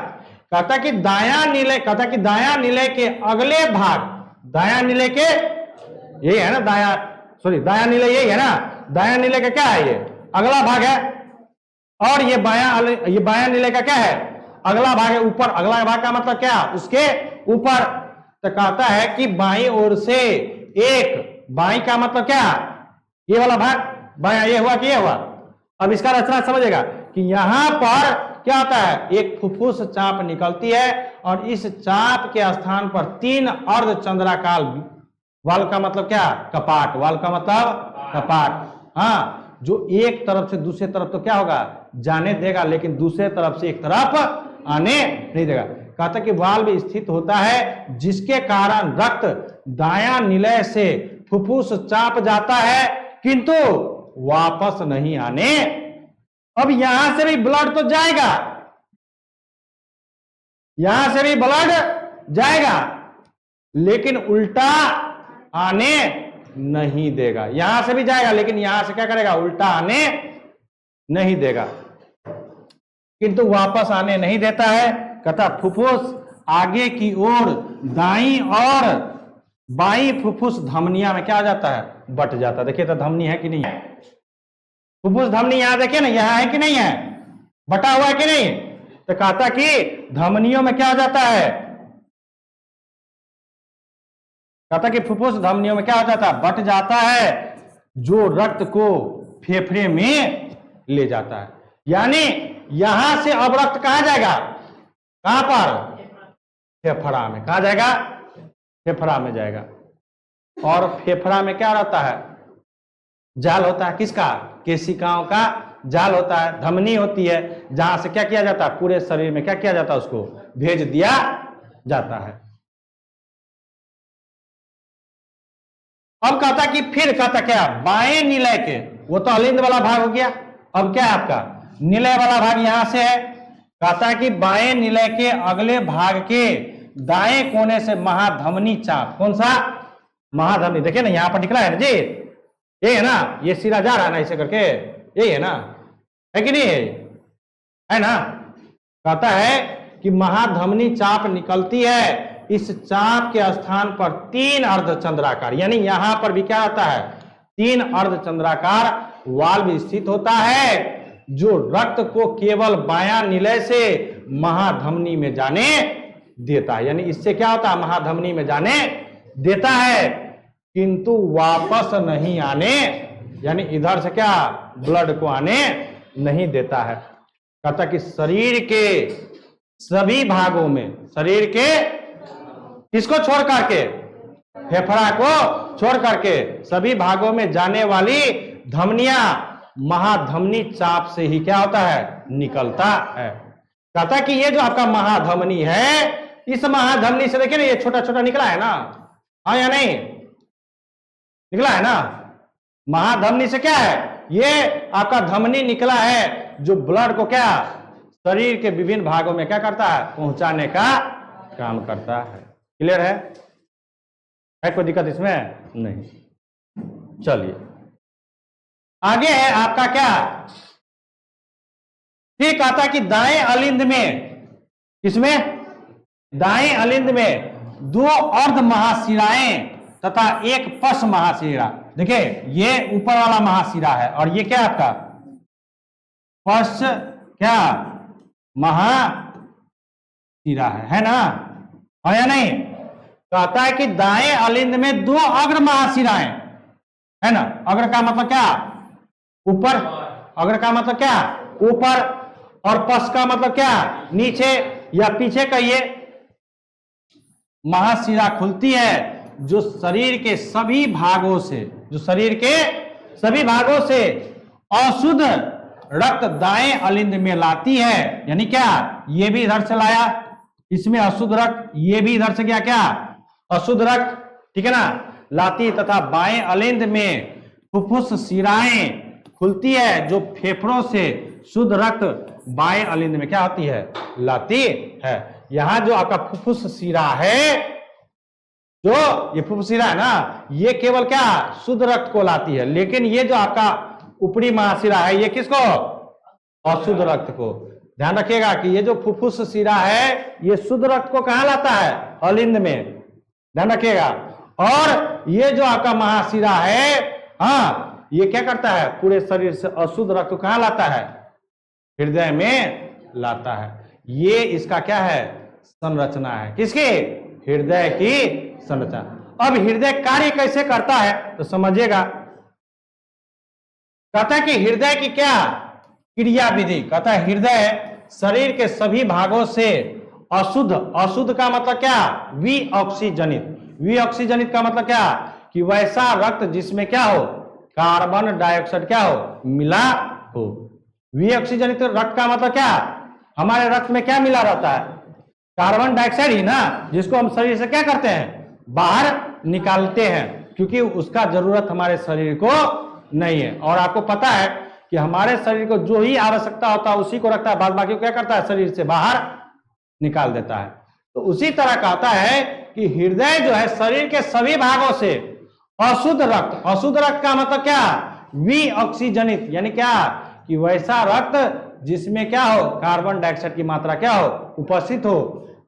कहता कि दायां नीले, कहता कि दायां नीले के अगले भाग, दायां नीले के, यही है ना दायां, सॉरी दायां नीले यही है ना, दायां नीले का क्या है? ये अगला भाग है। और ये बायां नीले का क्या है? अगला भाग है, ऊपर। अगला भाग का मतलब क्या? उसके ऊपर। तो कहता है कि बाईं ओर से एक, बाईं का मतलब क्या? ये वाला भाग, बायां ये हुआ कि ये हुआ। अब इसका रचना समझेगा कि यहां पर क्या होता है? एक फुफ्फुस चाप निकलती है और इस चाप के स्थान पर 3 अर्धचंद्राकार, वाल का मतलब क्या? कपाट। वाल का मतलब कपाट। हाँ, जो एक तरफ से दूसरे तरफ तो क्या होगा? जाने देगा, लेकिन दूसरे तरफ से एक तरफ आने नहीं देगा। कहता कि वाल्व स्थित होता है जिसके कारण रक्त दायां निलय से फुफ्फुस चाप जाता है, किंतु वापस नहीं आने। अब यहां से भी ब्लड तो जाएगा, यहां से भी ब्लड जाएगा, लेकिन उल्टा आने नहीं देगा। यहां से भी जाएगा, लेकिन यहां से क्या करेगा? उल्टा आने नहीं देगा, किंतु वापस आने नहीं देता है। कहता फुफ्फुस आगे की ओर दाईं और बाईं फुफ्फुस धमनिया में क्या आ जाता है? बट जाता है। देखिए तो धमनी है कि नहीं है? फुफ्फुस धमनी यहां देखिए ना, यहां है कि नहीं है? बटा हुआ है कि नहीं? तो कहता कि धमनियों में क्या आ जाता है? कहता कि फुफ्फुस धमनियों में क्या हो जाता है? बट जाता है, जो रक्त को फेफड़े में ले जाता है। यानी यहां से अब रक्त कहां जाएगा? कहां पर? फेफड़ा में। कहां जाएगा? फेफड़ा में जाएगा। और फेफड़ा में क्या रहता है? जाल होता है। किसका? केशिकाओं का जाल होता है। धमनी होती है, जहां से क्या किया जाता है? पूरे शरीर में क्या किया जाता है? उसको भेज दिया जाता है। अब कहता कि फिर कहता क्या? बाएं निलय के, वो तो अलिंद वाला भाग हो गया। अब क्या है आपका? निलय वाला भाग यहां से है। कहता कि बाएं निलय के अगले भाग के दाएं कोने से महाधमनी चाप। कौन सा? महाधमनी। देखिए ना, यहां पर दिख रहा है ना जी, ये है ना, ये सिरा जा रहा है ना ऐसे करके, यही है ना, है कि नहीं है? है ना। कहता है कि महाधमनी चाप निकलती है, इस चाप के स्थान पर 3 अर्धचंद्राकार, यानी यहां पर भी क्या आता है? 3 अर्धचंद्राकार वाल्व स्थित होता है, जो रक्त को केवल बायां निलय से महाधमनी में जाने देता है। यानी इससे क्या होता है? महाधमनी में जाने देता है, किंतु वापस नहीं आने, यानी इधर से क्या? ब्लड को आने नहीं देता है। कहता कि शरीर के सभी भागों में, शरीर के किसको छोड़ करके? फेफड़ा को छोड़ करके सभी भागों में जाने वाली धमनियां महाधमनी चाप से ही क्या होता है? निकलता है। कहता कि ये जो आपका महाधमनी है, इस महाधमनी से देखिए ना, ये छोटा छोटा निकला है ना, हाँ या नहीं? निकला है ना। महाधमनी से क्या है? ये आपका धमनी निकला है, जो ब्लड को क्या? शरीर के विभिन्न भागों में क्या करता है? पहुंचाने का काम करता है। क्लियर है? कोई दिक्कत इसमें नहीं? चलिए आगे है आपका क्या? फिर कहता कि दाएं अलिंद में, किसमें? दाएं अलिंद में 2 अर्ध महाशिराएं तथा एक पश महाशिरा। देखिए ये ऊपर वाला महाशिरा है, और ये क्या आपका? पश क्या? महाशिरा है ना, है या नहीं? कहता है कि दाएं अलिंद में 2 अग्र महाशिराएं, है ना। अग्र का मतलब क्या? ऊपर। अग्र का मतलब क्या? ऊपर। और पश का मतलब क्या? नीचे या पीछे कहिए। महाशिरा खुलती है, जो शरीर के सभी भागों से, जो शरीर के सभी भागों से अशुद्ध रक्त दाएं अलिंद में लाती है। यानी क्या? ये भी इधर से लाया, इसमें अशुद्ध रक्त, ये भी इधर से गया क्या? अशुद्ध रक्त, ठीक है ना, लाती, तथा बाएं अलिंद में फुफ्फुस शिराएं खुलती है, जो फेफड़ों से शुद्ध रक्त बाएं अलिंद में क्या होती है? लाती है। यहां जो आपका फुफ्फुस शिरा है, जो ये फुफ्फुसीरा है ना, ये केवल क्या शुद्ध रक्त को लाती है, लेकिन ये जो आपका ऊपरी महाशिरा है ये किसको, अशुद्ध रक्त को। ध्यान रखिएगा कि ये जो फुफ्फुस शिरा है ये शुद्ध रक्त को कहां लाता है, अलिंद में, ध्यान रखिएगा। और ये जो आपका महाशिरा है, हाँ, ये क्या करता है, पूरे शरीर से अशुद्ध रक्त को कहां लाता है, हृदय में लाता है। ये इसका क्या है, संरचना है, किसकी, हृदय की संरचना। अब हृदय कार्य कैसे करता है तो समझिएगा। कहता है कि हृदय की क्या क्रिया विधि, कहता है हृदय शरीर के सभी भागों से अशुद्ध, अशुद्ध का मतलब क्या, विऑक्सीजनित, विऑक्सीजनित का मतलब क्या, कि वैसा रक्त जिसमें क्या हो, कार्बन डाइऑक्साइड क्या हो, मिला हो। विऑक्सीजनित रक्त का मतलब क्या, हमारे रक्त में क्या मिला रहता है, कार्बन डाइऑक्साइड ही ना, जिसको हम शरीर से क्या करते हैं, बाहर निकालते हैं, क्योंकि उसका जरूरत हमारे शरीर को नहीं है। और आपको पता है कि हमारे शरीर को जो ही आवश्यकता होता है उसी को रखता है, बाद बाकी को क्या करता है, शरीर से बाहर निकाल देता है। तो उसी तरह कहता है कि हृदय जो है शरीर के सभी भागों से अशुद्ध रक्त, अशुद्ध रक्त का मतलब क्या, विऑक्सीजनित, यानी क्या, कि वैसा रक्त जिसमें क्या हो, कार्बन डाइऑक्साइड की मात्रा क्या हो, उपस्थित हो,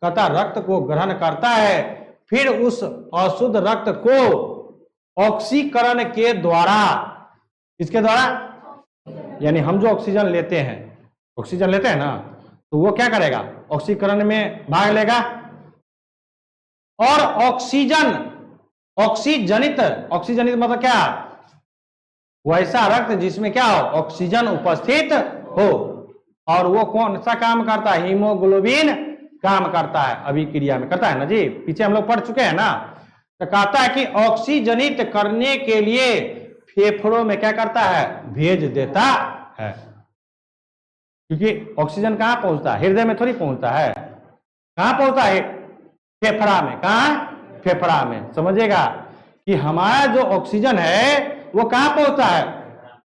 कहता रक्त को ग्रहण करता है, फिर उस अशुद्ध रक्त को ऑक्सीकरण के द्वारा, इसके द्वारा, यानी हम जो ऑक्सीजन लेते हैं, ऑक्सीजन लेते हैं ना, तो वो क्या करेगा, ऑक्सीकरण में भाग लेगा, और ऑक्सीजन, ऑक्सीजनित, ऑक्सीजनित मतलब क्या, वैसा रक्त जिसमें क्या हो, ऑक्सीजन उपस्थित हो। और वो कौन सा काम करता है, हीमोग्लोबिन काम करता है, अभिक्रिया में करता है ना जी, पीछे हम लोग पढ़ चुके हैं ना। तो कहता है कि ऑक्सीजनित करने के लिए फेफड़ों में क्या करता है, भेज देता है, क्योंकि ऑक्सीजन कहां पहुंचता है, हृदय में थोड़ी पहुंचता है, कहां पहुंचता है, फेफड़ा में, कहां, फेफड़ा में। समझिएगा कि हमारा जो ऑक्सीजन है वो कहां पहुंचता है,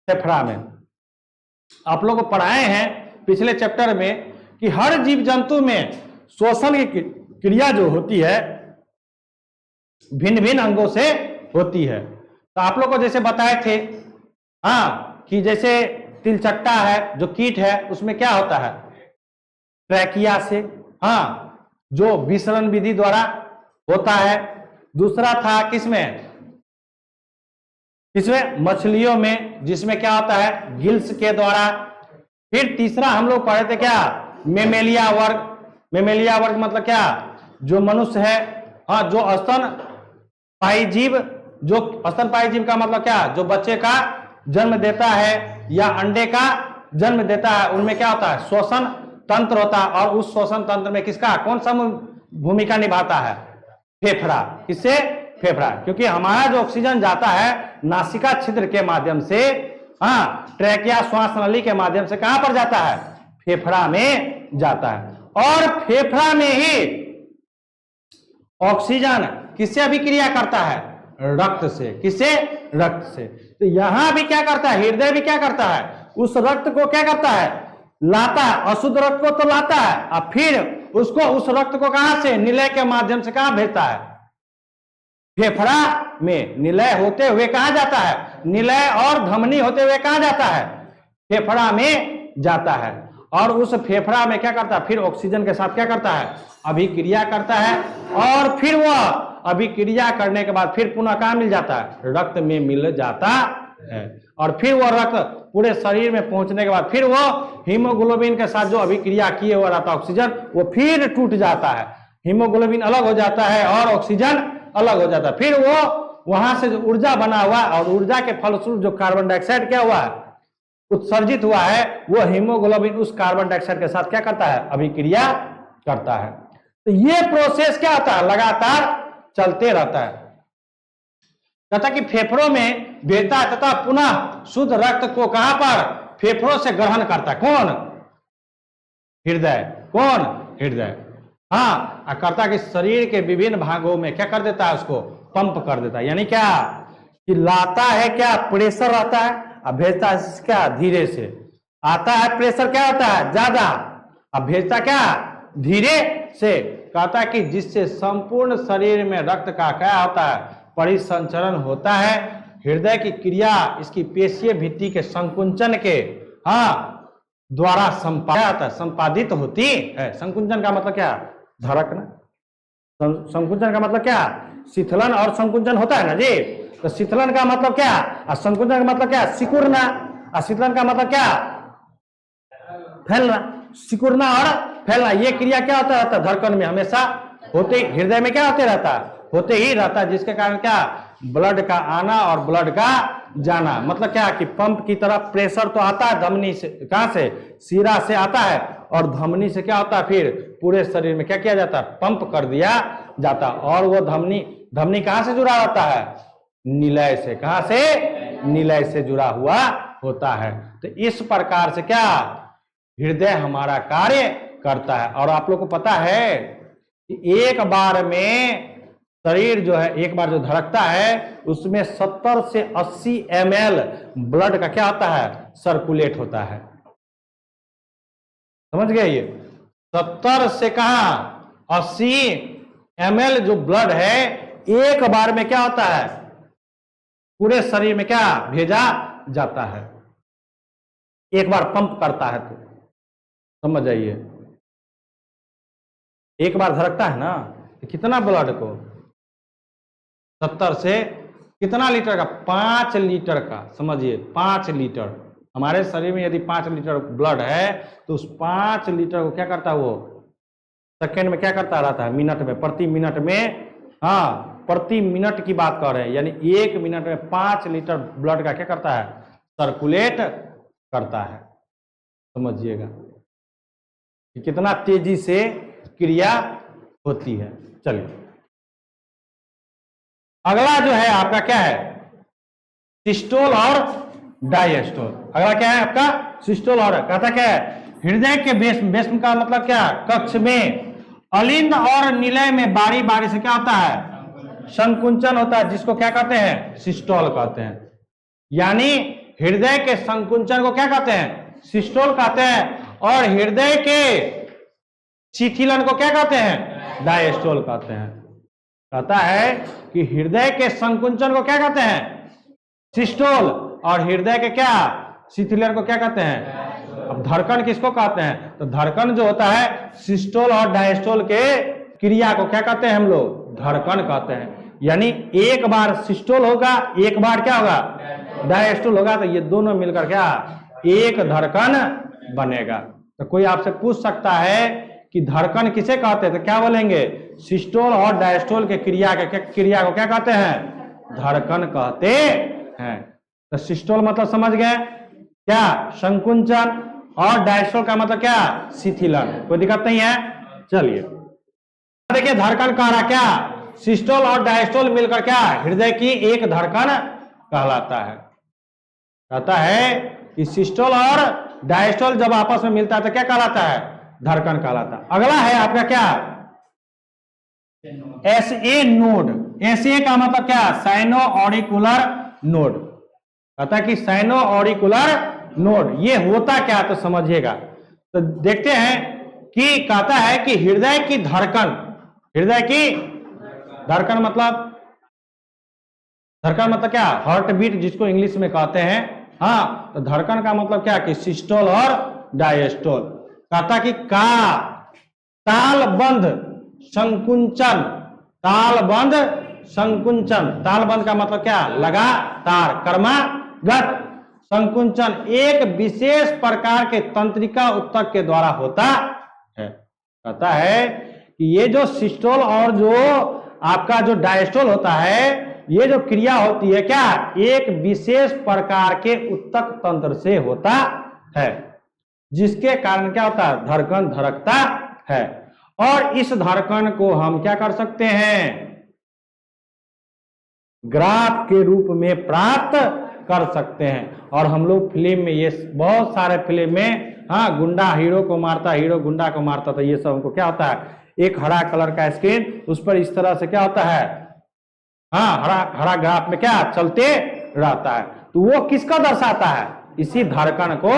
फेफड़ा में। आप लोग को पढ़ाए हैं पिछले चैप्टर में कि हर जीव जंतु में श्वसन की क्रिया जो होती है भिन्न भिन्न अंगों से होती है। तो आप लोग को जैसे बताए थे, हाँ, कि जैसे तिलचट्टा है जो कीट है उसमें क्या होता है, ट्रैकिया से, हाँ, जो विसरण विधि द्वारा होता है। दूसरा था किसमें, किसमें, मछलियों में, जिसमें क्या होता है, गिल्स के द्वारा। फिर तीसरा हम लोग पढ़े थे क्या, मेमेलिया वर्ग, मेमेलिया वर्ग मतलब क्या, जो मनुष्य है, हाँ, जो स्तनपायी जीव, जो स्तनपायी जीव का मतलब क्या, जो बच्चे का जन्म देता है या अंडे का जन्म देता है, उनमें क्या होता है, श्वसन तंत्र होता है। और उस श्वसन तंत्र में किसका कौन सा भूमिका निभाता है, फेफड़ा। किससे, फेफड़ा, क्योंकि हमारा जो ऑक्सीजन जाता है नासिका छिद्र के माध्यम से, हाँ, ट्रैकिया श्वास नली के माध्यम से कहां पर जाता है, फेफड़ा में जाता है। और फेफड़ा में ही ऑक्सीजन किससे अभिक्रिया करता है, रक्त से, किससे, रक्त से। तो यहां भी क्या करता है, हृदय भी क्या करता है, उस रक्त को क्या करता है, लाता है, अशुद्ध रक्त को तो लाता है, और फिर उसको, उस रक्त को कहां से, निलय के माध्यम से कहां भेजता है, फेफड़ा में। निलय होते हुए कहां जाता है, निलय और धमनी होते हुए कहां जाता है, फेफड़ा में जाता है। और उस फेफड़ा में क्या करता है, फिर ऑक्सीजन के साथ क्या करता है, अभिक्रिया करता है। और फिर वह अभिक्रिया करने के बाद फिर पुनः कहां मिल जाता है, रक्त में मिल जाता है। और फिर वह रक्त पूरे शरीर में पहुंचने के बाद फिर वो हीमोग्लोबिन के साथ जो अभिक्रिया किए हुआ रहता है ऑक्सीजन, वो फिर टूट जाता है, हीमोग्लोबिन अलग हो जाता है और ऑक्सीजन अलग हो जाता है। फिर वो वहां से जो ऊर्जा बना हुआ, और ऊर्जा के फलस्वरूप जो कार्बन डाइऑक्साइड क्या हुआ है, उत्सर्जित हुआ है, वो हीमोग्लोबिन उस कार्बन डाइऑक्साइड के साथ क्या करता है, अभिक्रिया करता है। तो ये प्रोसेस क्या होता है, लगातार चलते रहता है। कहता कि फेफड़ों में भेजता है तथा पुनः शुद्ध रक्त को कहां पर, फेफड़ों से ग्रहण करता है, कौन, हृदय, कौन, हृदय, हाँ, करता कि शरीर के विभिन्न भागों में क्या कर देता है, उसको पंप कर देता है। यानी क्या, कि लाता है क्या, प्रेशर रहता है, अब भेजता है क्या, धीरे से आता है, प्रेशर क्या होता है, ज्यादा, अब भेजता क्या, धीरे से कहता है कि जिससे संपूर्ण शरीर में रक्त का क्या होता है, परिसंचरण होता है। हृदय की क्रिया इसकी पेशीय भित्ति के संकुंचन के द्वारा संपादित होती है। संकुंचन का मतलब क्या, धड़कना। संकुंचन का मतलब क्या, शिथिलन और संकुंचन होता है ना जी। तो शिथिलन का मतलब क्या और संकुंचन का मतलब क्या, सिकुड़ना। और शिथिलन का मतलब क्या, फैलना। सिकुड़ना और फैलना, ये क्रिया क्या होता रहता है धड़कन में, हमेशा होते, हृदय में क्या होते रहता है, होते ही रहता है। जिसके कारण क्या, ब्लड का आना और ब्लड का जाना। मतलब क्या कि पंप की तरफ प्रेशर तो आता है धमनी से, कहां से, सीरा से आता है, और धमनी से क्या होता है फिर पूरे शरीर में क्या किया जाता है, पंप कर दिया जाता है। और वो धमनी कहां से जुड़ा होता है, निलय से। कहां से, निलय से जुड़ा हुआ होता है। तो इस प्रकार से क्या हृदय हमारा कार्य करता है। और आप लोग को पता है कि एक बार में शरीर जो है, एक बार जो धड़कता है उसमें 70 से 80 ml ब्लड का क्या होता है, सर्कुलेट होता है। समझ गए, ये 70 से कहा 80 ml जो ब्लड है एक बार में क्या होता है, पूरे शरीर में क्या भेजा जाता है, एक बार पंप करता है। तो समझ जाइए, एक बार धड़कता है ना तो कितना ब्लड को, 70 से कितना लीटर का, 5 लीटर का। समझिए 5 लीटर, हमारे शरीर में यदि 5 लीटर ब्लड है तो उस 5 लीटर को क्या करता है, वो सेकेंड में क्या करता रहता है, मिनट में, प्रति मिनट में, प्रति मिनट की बात कर रहे हैं। यानी 1 मिनट में 5 लीटर ब्लड का क्या करता है, सर्कुलेट करता है। समझिएगा कि कितना तेजी से क्रिया होती है। चलिए अगला जो है आपका क्या है, सिस्टोल और डायस्टोल। अगला क्या है आपका, सिस्टोल और, कहता क्या है, हृदय के बेस्म का मतलब क्या, कक्ष में अलिंद और निलय में बारी बारी से क्या होता है, संकुंचन होता है, जिसको क्या कहते हैं, सिस्टोल कहते हैं। यानी हृदय के संकुंचन को क्या कहते हैं, सिस्टोल कहते हैं, और हृदय के शिथिलन को क्या कहते हैं, डायस्टोल कहते हैं। कहता है कि हृदय के संकुंचन को क्या कहते हैं, सिस्टोल, और हृदय के क्या, शिथिलन को क्या कहते हैं। अब धड़कन किसको कहते हैं, तो धड़कन जो होता है सिस्टोल और डायस्टोल के क्रिया को क्या कहते हैं हम लोग, धड़कन कहते हैं। यानी एक बार सिस्टोल होगा, एक बार क्या होगा, डायस्टोल होगा, तो ये दोनों मिलकर क्या एक धड़कन बनेगा। तो कोई आपसे पूछ सकता है कि धड़कन किसे कहते हैं, तो क्या बोलेंगे, सिस्टोल और डायस्टोल के क्रिया को क्या कहते हैं, धड़कन कहते हैं। तो सिस्टोल मतलब समझ गए क्या, संकुंचन, और डायस्टोल का मतलब क्या, शिथिलन। कोई दिक्कत नहीं है। चलिए देखिए धड़कन कह रहा क्या, सिस्टोल और डायस्टोल मिलकर क्या हृदय की एक धड़कन कहलाता है। कहता है कि सिस्टोल और डायस्टोल जब आपस में मिलता है तो क्या कहलाता है, धड़कन कहलाता है। अगला है आपका क्या, एसए नोड। एसए का मतलब क्या, साइनो ऑरिकुलर नोड। कहता है कि साइनो ऑरिकुलर नोड ये होता क्या, तो समझिएगा। तो देखते हैं कि कहता है कि हृदय की धड़कन, हृदय की धड़कन मतलब क्या, हार्ट बीट जिसको इंग्लिश में कहते हैं। तो धड़कन का मतलब क्या कि सिस्टोल और डायस्टोल। कहता कि का तालबंद संकुंचन, तालबंद संकुंचन, तालबंद का मतलब क्या, लगातार क्रमागत संकुंचन एक विशेष प्रकार के तंत्रिका उत्तक के द्वारा होता है। कहता है कि ये जो सिस्टोल और जो आपका जो डायस्टोल होता है, ये जो क्रिया होती है क्या, एक विशेष प्रकार के उत्तक तंत्र से होता है, जिसके कारण क्या होता है, धड़कन धड़कता है। और इस धड़कन को हम क्या कर सकते हैं, ग्राफ के रूप में प्राप्त कर सकते हैं। और हम लोग फिल्म में, ये बहुत सारे फिल्म में, गुंडा हीरो को मारता, हीरो गुंडा को मारता, तो ये सब हमको क्या होता है, एक हरा कलर का स्क्रीन, उस पर इस तरह से क्या होता है, हरा ग्राफ में क्या चलते रहता है। तो वो किसका दर्शाता है, इसी धड़कन को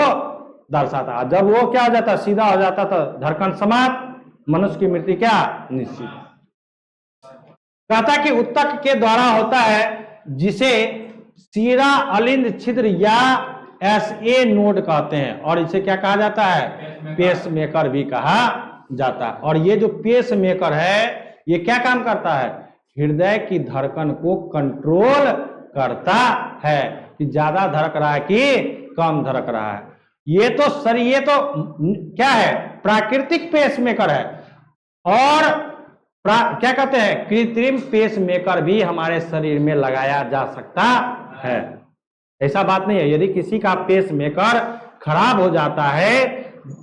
दर्शाता है। जब वो क्या हो जाता है, सीधा हो जाता तो धड़कन समाप्त, मनुष्य की मृत्यु क्या निश्चित। कहता कि उत्तक के द्वारा होता है जिसे सीरा अलिंद छिद्र या SA नोड कहते हैं, और इसे क्या कहा जाता है, पेस मेकर भी कहा जाता है। और ये जो पेस मेकर है ये क्या काम करता है, हृदय की धड़कन को कंट्रोल करता है कि ज्यादा धड़क रहा है कि कम धड़क रहा है। ये तो क्या है, प्राकृतिक पेस मेकर है। और क्या कहते हैं, कृत्रिम पेस मेकर भी हमारे शरीर में लगाया जा सकता है। ऐसा बात नहीं है, यदि किसी का पेस मेकर खराब हो जाता है,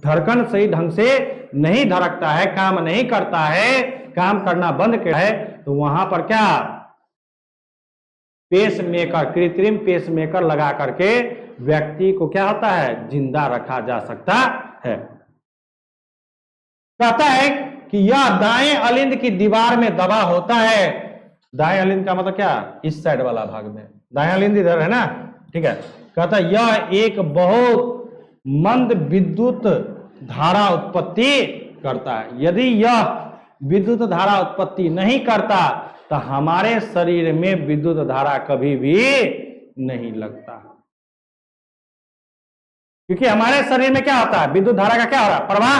धड़कन सही ढंग से नहीं धड़कता है, काम नहीं करता है, काम करना बंद कर है, तो वहां पर क्या पेस मेकर, कृत्रिम पेस मेकर लगा करके व्यक्ति को क्या होता है, जिंदा रखा जा सकता है। कहता है कि यह दाएं अलिंद की दीवार में दबा होता है। दाएं अलिंद का मतलब क्या, इस साइड वाला भाग में, दाएं अलिंद इधर है ना, ठीक है। कहता है यह एक बहुत मंद विद्युत धारा उत्पत्ति करता है। यदि यह विद्युत धारा उत्पत्ति नहीं करता तो हमारे शरीर में विद्युत धारा कभी भी नहीं लगता, क्योंकि हमारे शरीर में क्या होता है, विद्युत धारा का क्या हो रहा है, प्रवाह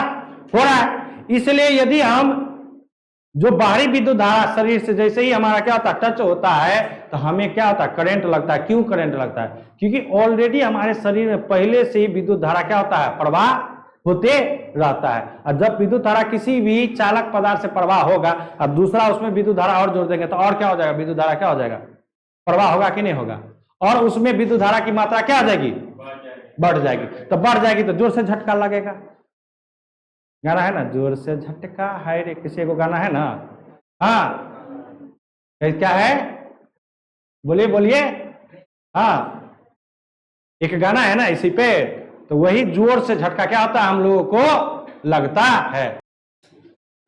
हो रहा है। इसलिए यदि हम जो बाहरी विद्युत धारा शरीर से जैसे ही हमारा क्या होता है, टच होता है, तो हमें क्या होता है, करंट लगता है। क्यों करंट लगता है, क्योंकि ऑलरेडी हमारे शरीर में पहले से ही विद्युत धारा क्या होता है, प्रवाह होते रहता है। और जब विद्युत धारा किसी भी चालक पदार्थ से प्रवाह होगा और दूसरा उसमें विद्युत धारा और जोड़ देंगे तो और क्या हो जाएगा, विद्युत धारा क्या हो जाएगा, प्रवाह होगा कि नहीं होगा, और उसमें विद्युत धारा की मात्रा क्या हो जाएगी, बढ़ जाएगी। तो बढ़ जाएगी तो जोर से झटका लगेगा। गाना है ना, जोर से झटका है रे, किसी को गाना है ना, हाँ क्या है, बोलिए बोलिए, हाँ एक गाना है ना इसी पे, तो वही जोर से झटका क्या होता है, हम लोगों को लगता है।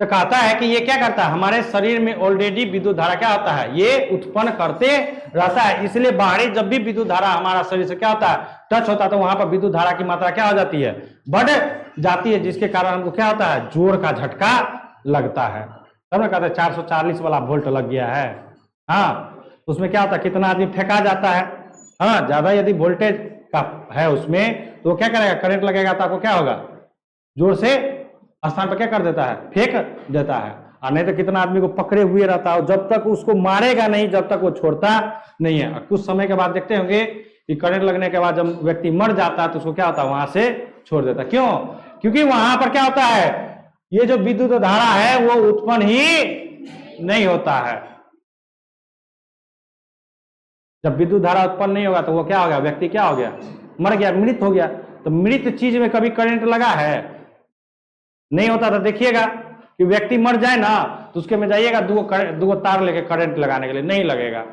तो कहता है कि ये क्या करता है, हमारे शरीर में ऑलरेडी विद्युत धारा क्या होता है, ये उत्पन्न करते रहता है। इसलिए बाहरी जब भी विद्युत धारा हमारा शरीर से क्या होता है, टच होता है, तो वहां पर विद्युत धारा की मात्रा क्या हो जाती है, बढ़ जाती है, जिसके कारण हमको क्या होता है, जोर का झटका लगता है। तब ना कहते हैं 440 वाला वोल्ट लग गया है, हाँ उसमें क्या होता है, कितना आदमी फेंका जाता है, हाँ ज्यादा यदि वोल्टेज का है उसमें तो क्या करेगा, करंट लगेगा तो आपको क्या होगा, जोर से स्थान पर क्या कर देता है, फेंक देता है। और नहीं तो कितना आदमी को पकड़े हुए रहता है, जब तक उसको मारेगा नहीं जब तक वो छोड़ता नहीं है। और कुछ समय के बाद देखते होंगे कि करंट लगने के बाद जब व्यक्ति मर जाता है तो उसको क्या होता है, वहां से छोड़ देता है। क्यों, क्योंकि वहां पर क्या होता है, ये जो विद्युत धारा है वो उत्पन्न ही नहीं होता है। जब विद्युत धारा उत्पन्न नहीं होगा तो वो क्या हो गया, व्यक्ति क्या हो गया, मर गया, मृत हो गया। तो मृत चीज में कभी करंट लगा है, नहीं होता था। देखिएगा कि व्यक्ति मर जाए ना तो उसके में जाइएगा दो तार लेके करंट लगाने के लिए, नहीं लगेगा।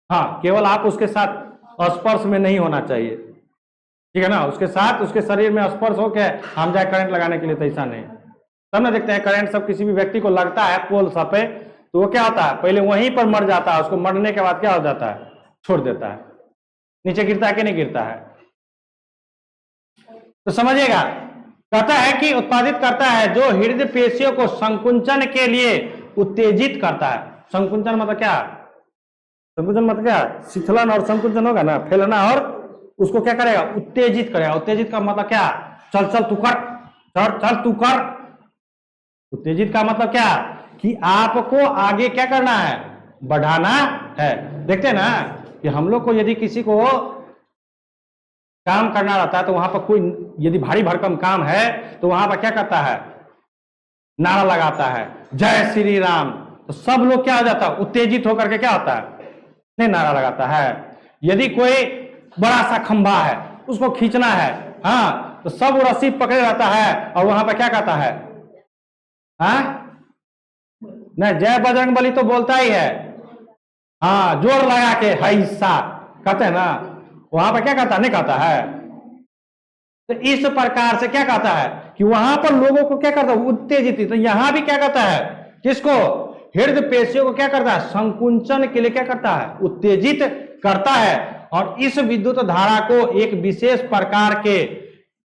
हाँ केवल आप उसके साथ स्पर्श में नहीं होना चाहिए, ठीक है ना, उसके साथ उसके शरीर में स्पर्श हो के हम जाए करंट लगाने के लिए, तो ऐसा नहीं। तब ना देखते हैं करंट सब किसी भी व्यक्ति को लगता है पोल सब पे, तो वो क्या होता है, पहले वहीं पर मर जाता है, उसको मरने के बाद क्या हो जाता है, छोड़ देता है, नीचे गिरता है कि नहीं गिरता है। तो समझिएगा, कहता है कि उत्पादित करता है जो हृदय पेशियों को संकुंचन के लिए उत्तेजित करता है। संकुंचन मतलब क्या, संकुंचन मतलब क्या, शिथिलन और संकुंचन होगा ना, फैलना, और उसको क्या करेगा, उत्तेजित करेगा। उत्तेजित का मतलब क्या, चल चल तू कर, चल चल तू कर। उत्तेजित का मतलब क्या, कि आपको आगे क्या करना है, बढ़ाना है। देखते हैं ना कि हम लोग को यदि किसी को काम करना रहता है तो वहां पर कोई यदि भारी भरकम काम है तो वहां पर क्या करता है, नारा लगाता है, जय श्री राम। तो सब लोग क्या हो जाता है, उत्तेजित होकर के क्या होता है, नहीं नारा लगाता है। यदि कोई बड़ा सा खंभा है उसको खींचना है, हाँ, तो सब रस्सी पकड़े रहता है और वहां पर क्या कहता है, हाँ नहीं, जय बजरंग बली तो बोलता ही है, हाँ जोर लगा के हैसा कहते हैं ना, वहां पर क्या कहता, नहीं कहता है। तो इस प्रकार से क्या कहता है कि वहां पर लोगों को क्या करता है, उत्तेजित। तो यहां भी क्या कहता है, किसको, हृदय पेशियों को क्या करता है, संकुंचन के लिए क्या करता है, उत्तेजित करता है। और इस विद्युत धारा को एक विशेष प्रकार के,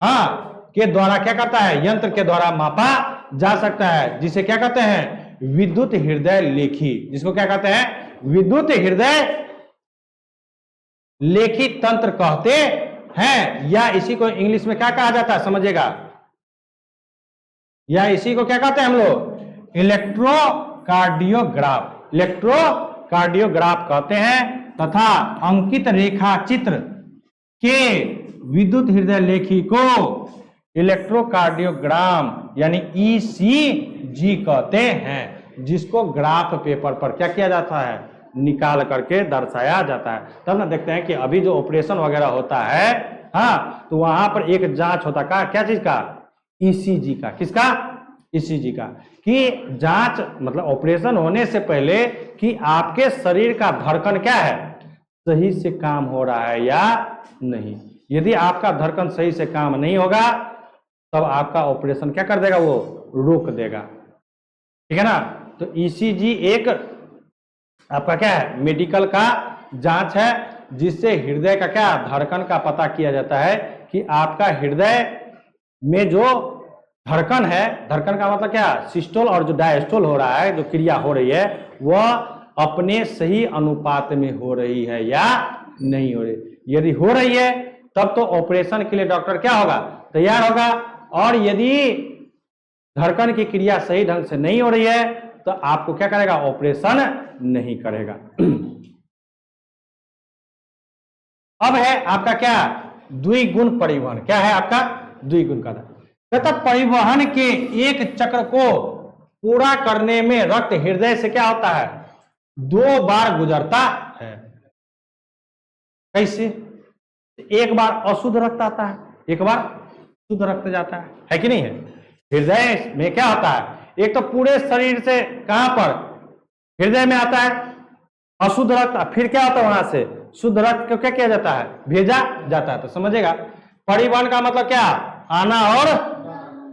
हाँ के द्वारा क्या करता है, यंत्र के द्वारा मापा जा सकता है, जिसे क्या कहते हैं, विद्युत हृदय लेखी, जिसको क्या कहते हैं, विद्युत हृदय लेखी तंत्र कहते हैं, या इसी को इंग्लिश में क्या कहा जाता है समझिएगा, या इसी को क्या कहते हैं हम लोग, इलेक्ट्रोकार्डियोग्राफ, इलेक्ट्रोकार्डियोग्राफ कहते हैं, तथा अंकित रेखा चित्र के विद्युत हृदय लेखी को इलेक्ट्रोकार्डियोग्राम यानी ईसीजी कहते हैं, जिसको ग्राफ पेपर पर क्या किया जाता है, निकाल करके दर्शाया जाता है। तब ना देखते हैं कि अभी जो ऑपरेशन वगैरह होता है, हाँ, तो वहां पर एक जांच होता है, क्या चीज का, ईसीजी का, किसका, ईसीजी का, कि जांच मतलब ऑपरेशन होने से पहले कि आपके शरीर का धड़कन क्या है, सही से काम हो रहा है या नहीं। यदि आपका धड़कन सही से काम नहीं होगा तब आपका ऑपरेशन क्या कर देगा, वो रोक देगा, ठीक है ना। तो ईसीजी एक आपका क्या है, मेडिकल का जांच है, जिससे हृदय का क्या, धड़कन का पता किया जाता है कि आपका हृदय में जो धड़कन है, धड़कन का मतलब क्या, सिस्टोल और जो डायस्टोल हो रहा है, जो क्रिया हो रही है, वह अपने सही अनुपात में हो रही है या नहीं हो रही। यदि हो रही है तब तो ऑपरेशन के लिए डॉक्टर क्या होगा, तैयार होगा, और यदि धड़कन की क्रिया सही ढंग से नहीं हो रही है तो आपको क्या करेगा, ऑपरेशन नहीं करेगा। अब है आपका क्या, द्विगुण परिवहन। क्या है आपका, द्विगुण का तथा परिवहन के एक चक्र को पूरा करने में रक्त हृदय से क्या होता है, 2 बार गुजरता है। कैसे, एक बार अशुद्ध रक्त आता है, एक बार शुद्ध रक्त जाता है कि नहीं है। हृदय में क्या होता है, एक तो पूरे शरीर से कहां पर, हृदय में आता है अशुद्ध रक्त, फिर क्या होता है, वहां से शुद्ध रक्त को क्या किया जाता है, भेजा जाता है। तो समझिएगा, परिवहन का मतलब क्या, आना, और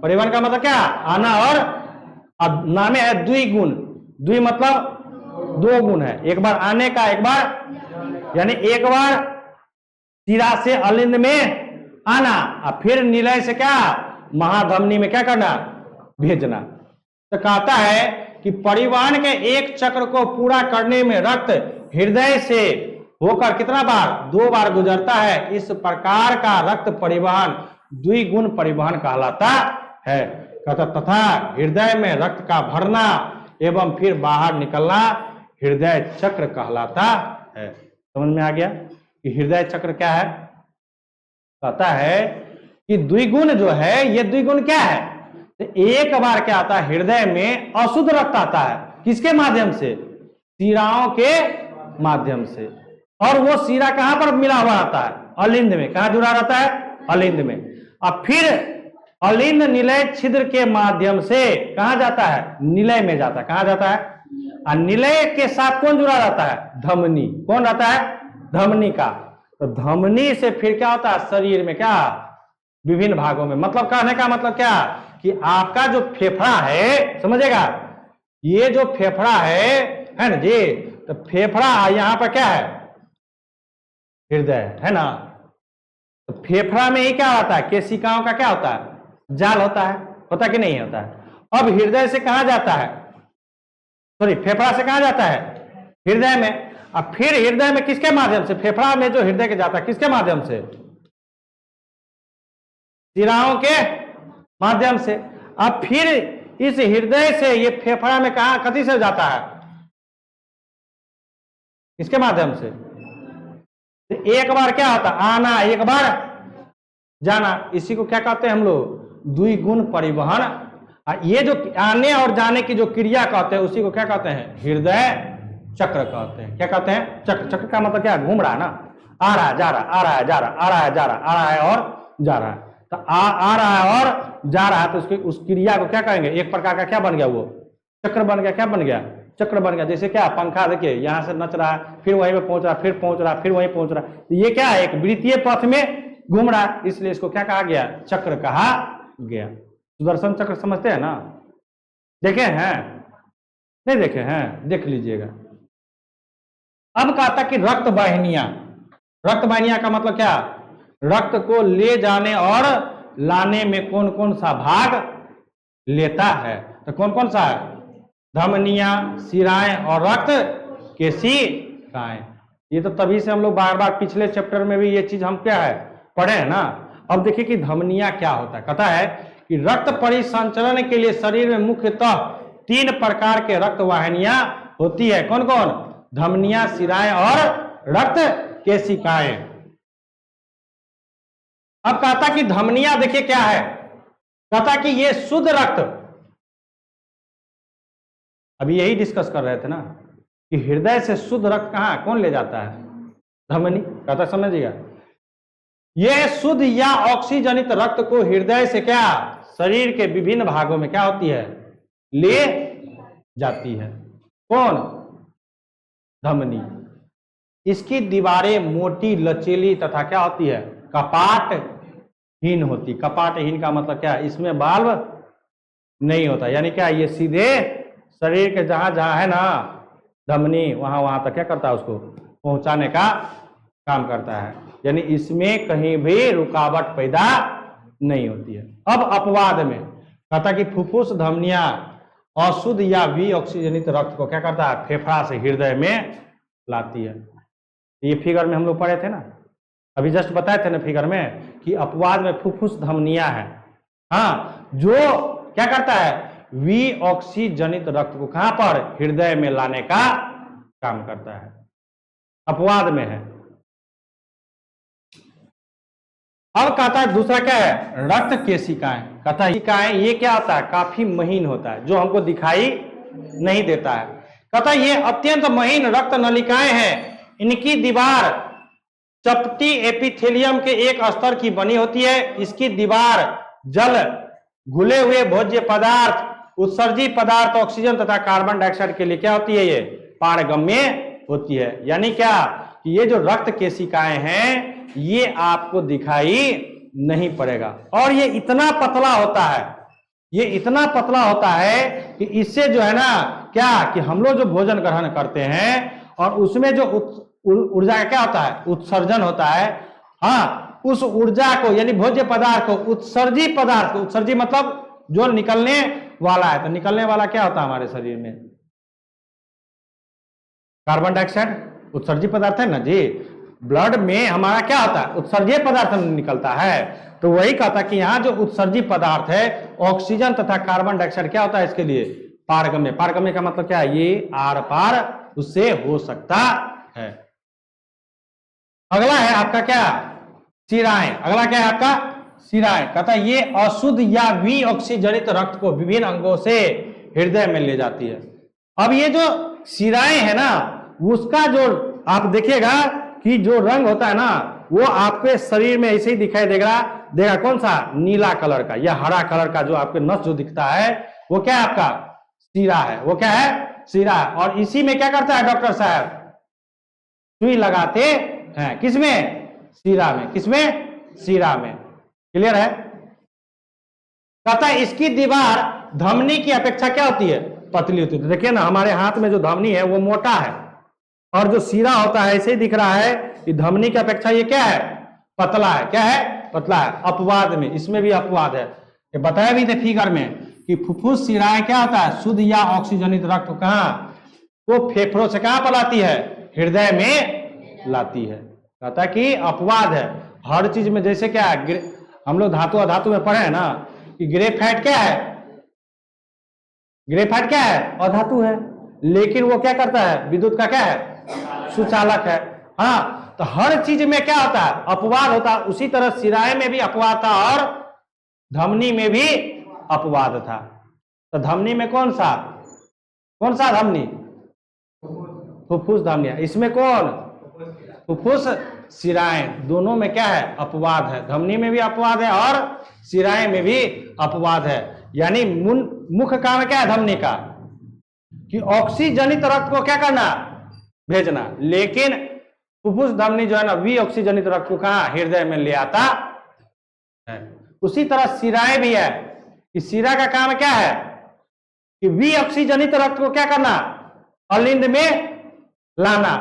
परिवहन का मतलब क्या, आना, और नामे है द्विगुण, द्वि मतलब 2 गुण है, एक बार आने का, एक बार, यानी एक बार सिरा से अलिंद में आना, और फिर निलय से क्या, महाधमनी में क्या करना, भेजना। तो कहता है कि परिवहन के एक चक्र को पूरा करने में रक्त हृदय से होकर कितना बार, 2 बार गुजरता है। इस प्रकार का रक्त परिवहन द्विगुण परिवहन कहलाता है। कहता तथा हृदय में रक्त का भरना एवं फिर बाहर निकलना हृदय चक्र कहलाता है। समझ में आ गया कि हृदय चक्र क्या है। कहता है कि द्विगुण जो है, ये द्विगुण क्या है, तो एक बार क्या आता है, हृदय में अशुद्ध रक्त आता है, किसके माध्यम से, शिराओं के माध्यम से, और वो शिरा कहां पर मिला हुआ आता है, अलिंद में। कहां जुड़ा रहता है, अलिंद में। अब फिर अलिंद निलय छिद्र के माध्यम से कहां जाता है, निलय में जाता है। कहां जाता है, और निलय के साथ कौन जुड़ा रहता है, धमनी। कौन रहता है, धमनी का। तो धमनी से फिर क्या होता है, शरीर में क्या, विभिन्न भागों में। मतलब कहने का मतलब क्या, कि आपका जो फेफड़ा है, समझेगा, ये जो फेफड़ा है ना जी, तो फेफड़ा यहां पर क्या है, हृदय है ना। तो फेफड़ा में ही क्या होता है, केशिकाओं का क्या होता है, जाल होता है, होता कि नहीं होता है। अब हृदय से कहां जाता है, सॉरी, फेफड़ा से कहां जाता है, हृदय में। अब फिर हृदय में किसके माध्यम से, फेफड़ा में जो हृदय के जाता है, किसके माध्यम से, शिराओं के माध्यम से। अब फिर इस हृदय से ये फेफड़ा में कहा, कथी से जाता है, किसके माध्यम से। तो एक बार क्या होता है, आना, एक बार जाना। इसी को क्या कहते हैं हम लोग, द्विगुण परिवहन। ये जो आने और जाने की जो क्रिया कहते हैं, उसी को क्या कहते हैं, हृदय चक्र कहते हैं। क्या कहते हैं, चक्र। चक्र का मतलब क्या, घूम रहा है ना, आ रहा है, जा रहा, आ रहा है, जा रहा, आ रहा है, जा रहा, आ रहा है और जा रहा है। तो आ रहा है और जा रहा है, तो उसकी उस क्रिया को क्या कहेंगे, एक प्रकार का क्या बन गया, वो चक्र बन गया। क्या बन गया, चक्र बन गया। जैसे क्या, पंखा देखिए, यहां से नच रहा है, फिर वहीं पे पहुंच रहा, फिर पहुंच रहा, फिर वहीं पहुंच रहा। तो ये क्या है, एक वृत्तीय पथ में घूम रहा है, इसलिए इसको क्या कहा गया, चक्र कहा गया। सुदर्शन चक्र समझते हैं ना, देखे हैं, नहीं देखे हैं, देख लीजिएगा। अब कहता कि रक्त वाहिनियां। रक्त वाहिनियां का मतलब क्या, रक्त को ले जाने और लाने में कौन कौन सा भाग लेता है? तो कौन कौन सा है? धमनियां, शिराएं और रक्त केशिकाएं। ये तो तभी से हम लोग बार बार पिछले चैप्टर में भी ये चीज हम क्या है पढ़े हैं ना। अब देखिए कि धमनियां क्या होता है। कहता है कि रक्त परिसंचरण के लिए शरीर में मुख्यतः 3 प्रकार के रक्त वाहिनियां होती है। कौन कौन? धमनियां, शिराएं और रक्त केशिकाएं। अब कहता कि धमनियां देखिए क्या है, कहता कि ये शुद्ध रक्त, अभी यही डिस्कस कर रहे थे ना कि हृदय से शुद्ध रक्त कहां कौन ले जाता है? धमनी। कहता समझिएगा, यह शुद्ध या ऑक्सीजनित रक्त को हृदय से क्या शरीर के विभिन्न भागों में क्या होती है? ले जाती है। कौन? धमनी। इसकी दीवारें मोटी, लचीली तथा क्या होती है? कपाटहीन होती। कपाटहीन का मतलब क्या है? इसमें वाल्व नहीं होता, यानी क्या ये सीधे शरीर के जहां जहां है ना धमनी, वहां वहां तक क्या करता है? उसको पहुंचाने का काम करता है, यानी इसमें कहीं भी रुकावट पैदा नहीं होती है। अब अपवाद में कहता कि फुफ्फुस, धमनियां अशुद्ध या विऑक्सीजनित रक्त को क्या करता है? फेफड़ा से हृदय में लाती है। ये फिगर में हम लोग पढ़े थे ना, अभी जस्ट बताए थे ना फिगर में कि अपवाद में फुफ्फुस, धमनियां है, हाँ, जो क्या करता है? विऑक्सीजनित रक्त को कहां पर? हृदय में लाने का काम करता है, अपवाद में है। अब कहता है दूसरा क्या है? रक्त केशिकाएं। कहता है केशिकाएं ये क्या होता है? काफी महीन होता है, जो हमको दिखाई नहीं देता है। कहता है ये अत्यंत महीन रक्त नलिकाएं हैं। इनकी दीवार चपटी एपिथेलियम के एक स्तर की बनी होती है। इसकी दीवार जल, घुले हुए भोज्य पदार्थ, उत्सर्जी पदार्थ, ऑक्सीजन तथा कार्बन डाइऑक्साइड के लिए क्या होती है? ये पारगम्य होती है। यानी क्या कि ये जो रक्त केशिकाएं हैं ये आपको दिखाई नहीं पड़ेगा, और ये इतना पतला होता है, ये इतना पतला होता है कि इससे जो है ना क्या कि हम लोग जो भोजन ग्रहण करते हैं और उसमें जो ऊर्जा का क्या होता है? उत्सर्जन होता है। हाँ, उस ऊर्जा को यानी भोज्य पदार्थ को उत्सर्जी पदार्थ को, उत्सर्जी मतलब जो निकलने वाला है, तो निकलने वाला क्या होता है हमारे शरीर में? कार्बन डाइऑक्साइड उत्सर्जी पदार्थ है ना जी। ब्लड में हमारा क्या होता है? उत्सर्जीय पदार्थ निकलता है। तो वही कहता कि यहाँ जो उत्सर्जी पदार्थ है ऑक्सीजन तथा कार्बन डाइऑक्साइड क्या होता है? इसके लिए पारगम्य। पारगम्य का मतलब क्या है? ये आर पार उससे हो सकता है। अगला है आपका क्या? शिराएं। अगला क्या है आपका? शिराएं। कहता है ये अशुद्ध या विऑक्सीजनित रक्त को विभिन्न अंगों से हृदय में ले जाती है। अब ये जो शिराएं है ना, उसका जो आप देखिएगा कि जो रंग होता है ना वो आपके शरीर में ऐसे ही दिखाई देगा कौन सा? नीला कलर का या हरा कलर का। जो आपके नस जो दिखता है वो क्या है? आपका शिरा है। वो क्या है? शिरा है। और इसी में क्या करता है डॉक्टर साहब? सुई लगाते हैं। किसमें? शिरा में। किसमें? शिरा में। क्लियर है? कहता है इसकी दीवार धमनी की अपेक्षा क्या होती है? पतली होती है। देखिए ना हमारे हाथ में जो धमनी है वो मोटा है, और जो शिरा होता है ऐसे ही दिख रहा है कि धमनी की अपेक्षा ये क्या है? पतला है। क्या है? पतला है। अपवाद में, इसमें भी अपवाद है। ये बताया भी थे फिगर में कि फुफ्फुस, शिराएं क्या होता है? शुद्ध या ऑक्सीजनित रक्त को कहां? वो फेफड़ों से कहां पर लाती है? हृदय में लाती है। कहता कि अपवाद है हर चीज में। जैसे क्या है, हम लोग धातु अधातु में पढ़े हैं ना कि ग्रेफाइट क्या है? ग्रेफाइट क्या है? अधातु है, लेकिन वो क्या करता है? विद्युत का क्या है? सुचालक है। हाँ, तो हर चीज में क्या होता है? अपवाद होता है। उसी तरह शिराएं में भी अपवाद था और धमनी में भी अपवाद था। तो धमनी में कौन सा धमनी? फुफ्फुस धमनियां। इसमें कौन? फुफ्फुस, शिराएं। दोनों में क्या है? अपवाद है। धमनी में भी अपवाद है और शिराएं में भी अपवाद है। यानी मुख्य काम क्या है धमनी का? कि ऑक्सीजनित रक्त को क्या करना? भेजना। लेकिन फुफ्फुस धमनी जो है ना विऑक्सीजनित रक्त को कहां? हृदय में ले आता है। उसी तरह शिराएं भी है कि शिरा का काम क्या है? कि विऑक्सीजनित रक्त को क्या करना? अलिंद में लाना।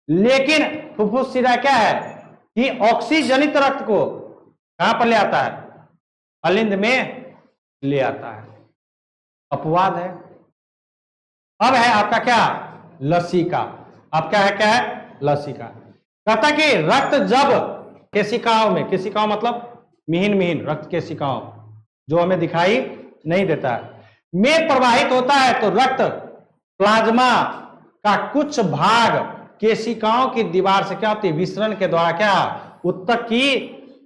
लेकिन फुफ्फुस शिरा क्या है? कि ऑक्सीजनित रक्त को कहां पर ले आता है? अलिंद में ले आता है, अपवाद है। अब है आपका क्या, लसिका। अब क्या है लसिका। कहता कि रक्त जब केशिकाओं में, केशिकाओं मतलब मिहिन रक्त केशिकाओं जो हमें दिखाई नहीं देता है, में प्रवाहित होता है तो रक्त प्लाज्मा का कुछ भाग केशिकाओं की दीवार से क्या होती है, विसरण के द्वारा क्या, उत्तक की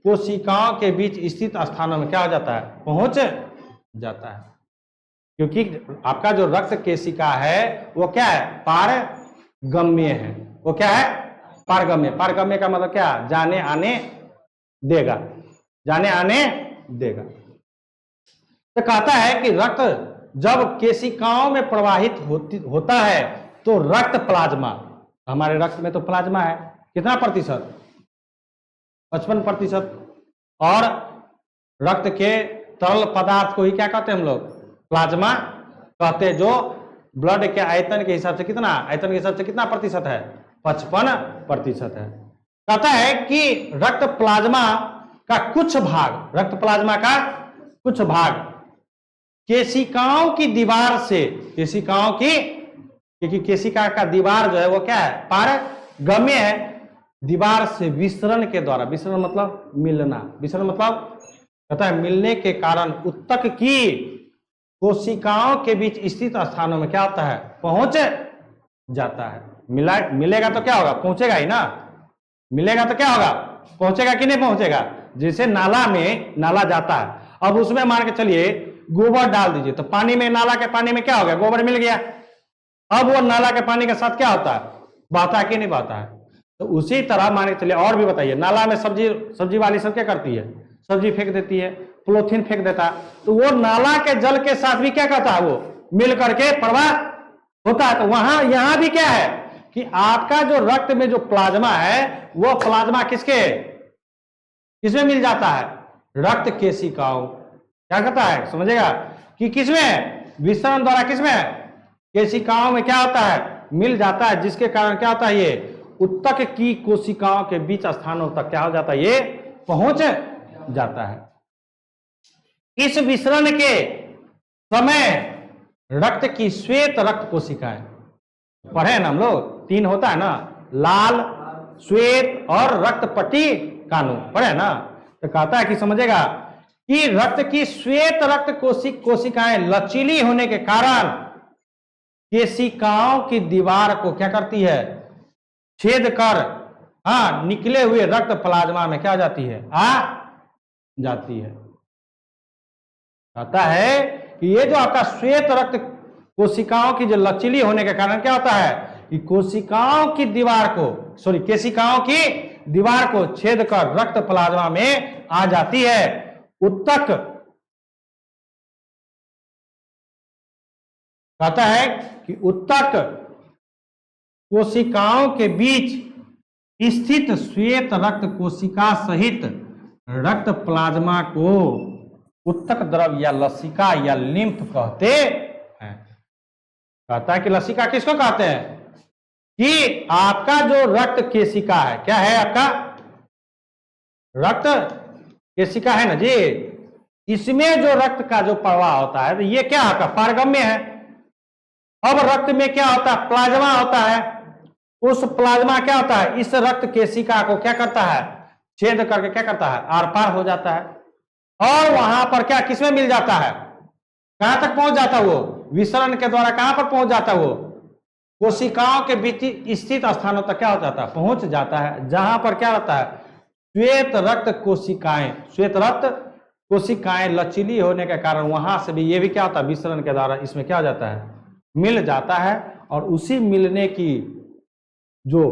कोशिकाओं के बीच स्थित स्थानों में क्या हो जाता है, पहुंच जाता है। क्योंकि आपका जो रक्त केशिका है वो क्या है, पारगम्य है। वो क्या है, पारगम्य। पारगम्य का मतलब क्या, जाने आने देगा, जाने आने देगा। तो कहता है कि रक्त जब केशिकाओं में प्रवाहित होता है तो रक्त प्लाज्मा, हमारे रक्त में तो प्लाज्मा है कितना प्रतिशत, 55%। और रक्त के तरल पदार्थ को ही क्या कहते हैं हम लोग, प्लाज्मा कहते हैं, जो ब्लड के आयतन के हिसाब से कितना, आयतन के हिसाब से कितना प्रतिशत है, 55% है। कहता है कि रक्त प्लाज्मा का कुछ भाग, रक्त प्लाज्मा का कुछ भाग केशिकाओं की दीवार से, केशिकाओं की, क्योंकि केशिका का दीवार जो है वो क्या है, पारगम्य है, दीवार से विसरण के द्वारा, विसरण मतलब मिलना, विसरण मतलब कहता है मिलने के कारण उत्तक की कोशिकाओं के बीच स्थित स्थानों में क्या होता है, पहुंच जाता है। मिलेगा तो क्या होगा, पहुंचेगा ही ना, मिलेगा तो क्या होगा, पहुंचेगा कि नहीं पहुंचेगा। जैसे नाला में, नाला जाता है, अब उसमें मान के चलिए गोबर डाल दीजिए तो पानी में, नाला के पानी में क्या हो गया, गोबर मिल गया। अब वो नाला के पानी के साथ क्या होता है, बहता है कि नहीं बहता है। तो उसी तरह मान के चलिए, और भी बताइए, नाला में सब्जी वाली सब क्या करती है, सब्जी फेंक देती है, पॉलीथीन फेंक देता है, तो वो नाला के जल के साथ भी क्या करता है, वो मिल करके प्रवाह होता है। तो वहां यहां भी क्या है कि आपका जो रक्त में जो प्लाज्मा है वो प्लाज्मा किसमें मिल जाता है, रक्त केशिकाओं, क्या कहता है समझेगा, कि किसमें, विसरण द्वारा किसमें, केशिकाओं में क्या होता है, मिल जाता है, जिसके कारण क्या होता है, ये उत्तक की कोशिकाओं के बीच स्थानों तक क्या हो जाता है, ये पहुंच जाता है। इस विसरण के समय रक्त की श्वेत रक्त कोशिकाएं, पढ़े ना हम लोग, 3 होता है ना, लाल, श्वेत और रक्त पट्टी कानू, पढ़े ना। तो कहता है कि समझेगा कि रक्त की श्वेत रक्त कोशिकाएं लचीली होने के कारण केशिकाओं की दीवार को क्या करती है, छेद कर निकले हुए रक्त प्लाज्मा में क्या जाती है, आ जाती है। कहता है कि ये जो आपका श्वेत रक्त कोशिकाओं की जो लचीली होने के कारण क्या होता है कि कोशिकाओं की दीवार को, सॉरी, केशिकाओं की दीवार को छेद कर रक्त प्लाज्मा में आ जाती है। उत्तक कहता है कि उत्तक कोशिकाओं के बीच स्थित श्वेत रक्त कोशिका सहित रक्त प्लाज्मा को उत्तक द्रव या लसिका या लिम्फ कहते हैं। कहता है कि लसिका किसको कहते हैं, कि आपका जो रक्त केशिका है, क्या है आपका रक्त केशिका है ना जी, इसमें जो रक्त का जो प्रवाह होता है, तो ये क्या आपका पारगम्य है। अब रक्त में क्या होता है, प्लाज्मा होता है, उस प्लाज्मा क्या होता है, इस रक्त केशिका को क्या करता है, छेद करके क्या करता है, आर पार हो जाता है, और वहां पर क्या किसमें मिल जाता है, कहां तक पहुंच जाता है, वो विसरण के द्वारा कहां पर पहुंच जाता है, वो कोशिकाओं के बीच स्थित स्थानों तक क्या हो जाता है, पहुंच जाता है, जहां पर क्या होता है, श्वेत रक्त कोशिकाएं, श्वेत रक्त कोशिकाएं लचीली होने के कारण वहां से भी ये भी क्या होता है, विसरण के द्वारा इसमें क्या हो जाता है, मिल जाता है। और उसी मिलने की जो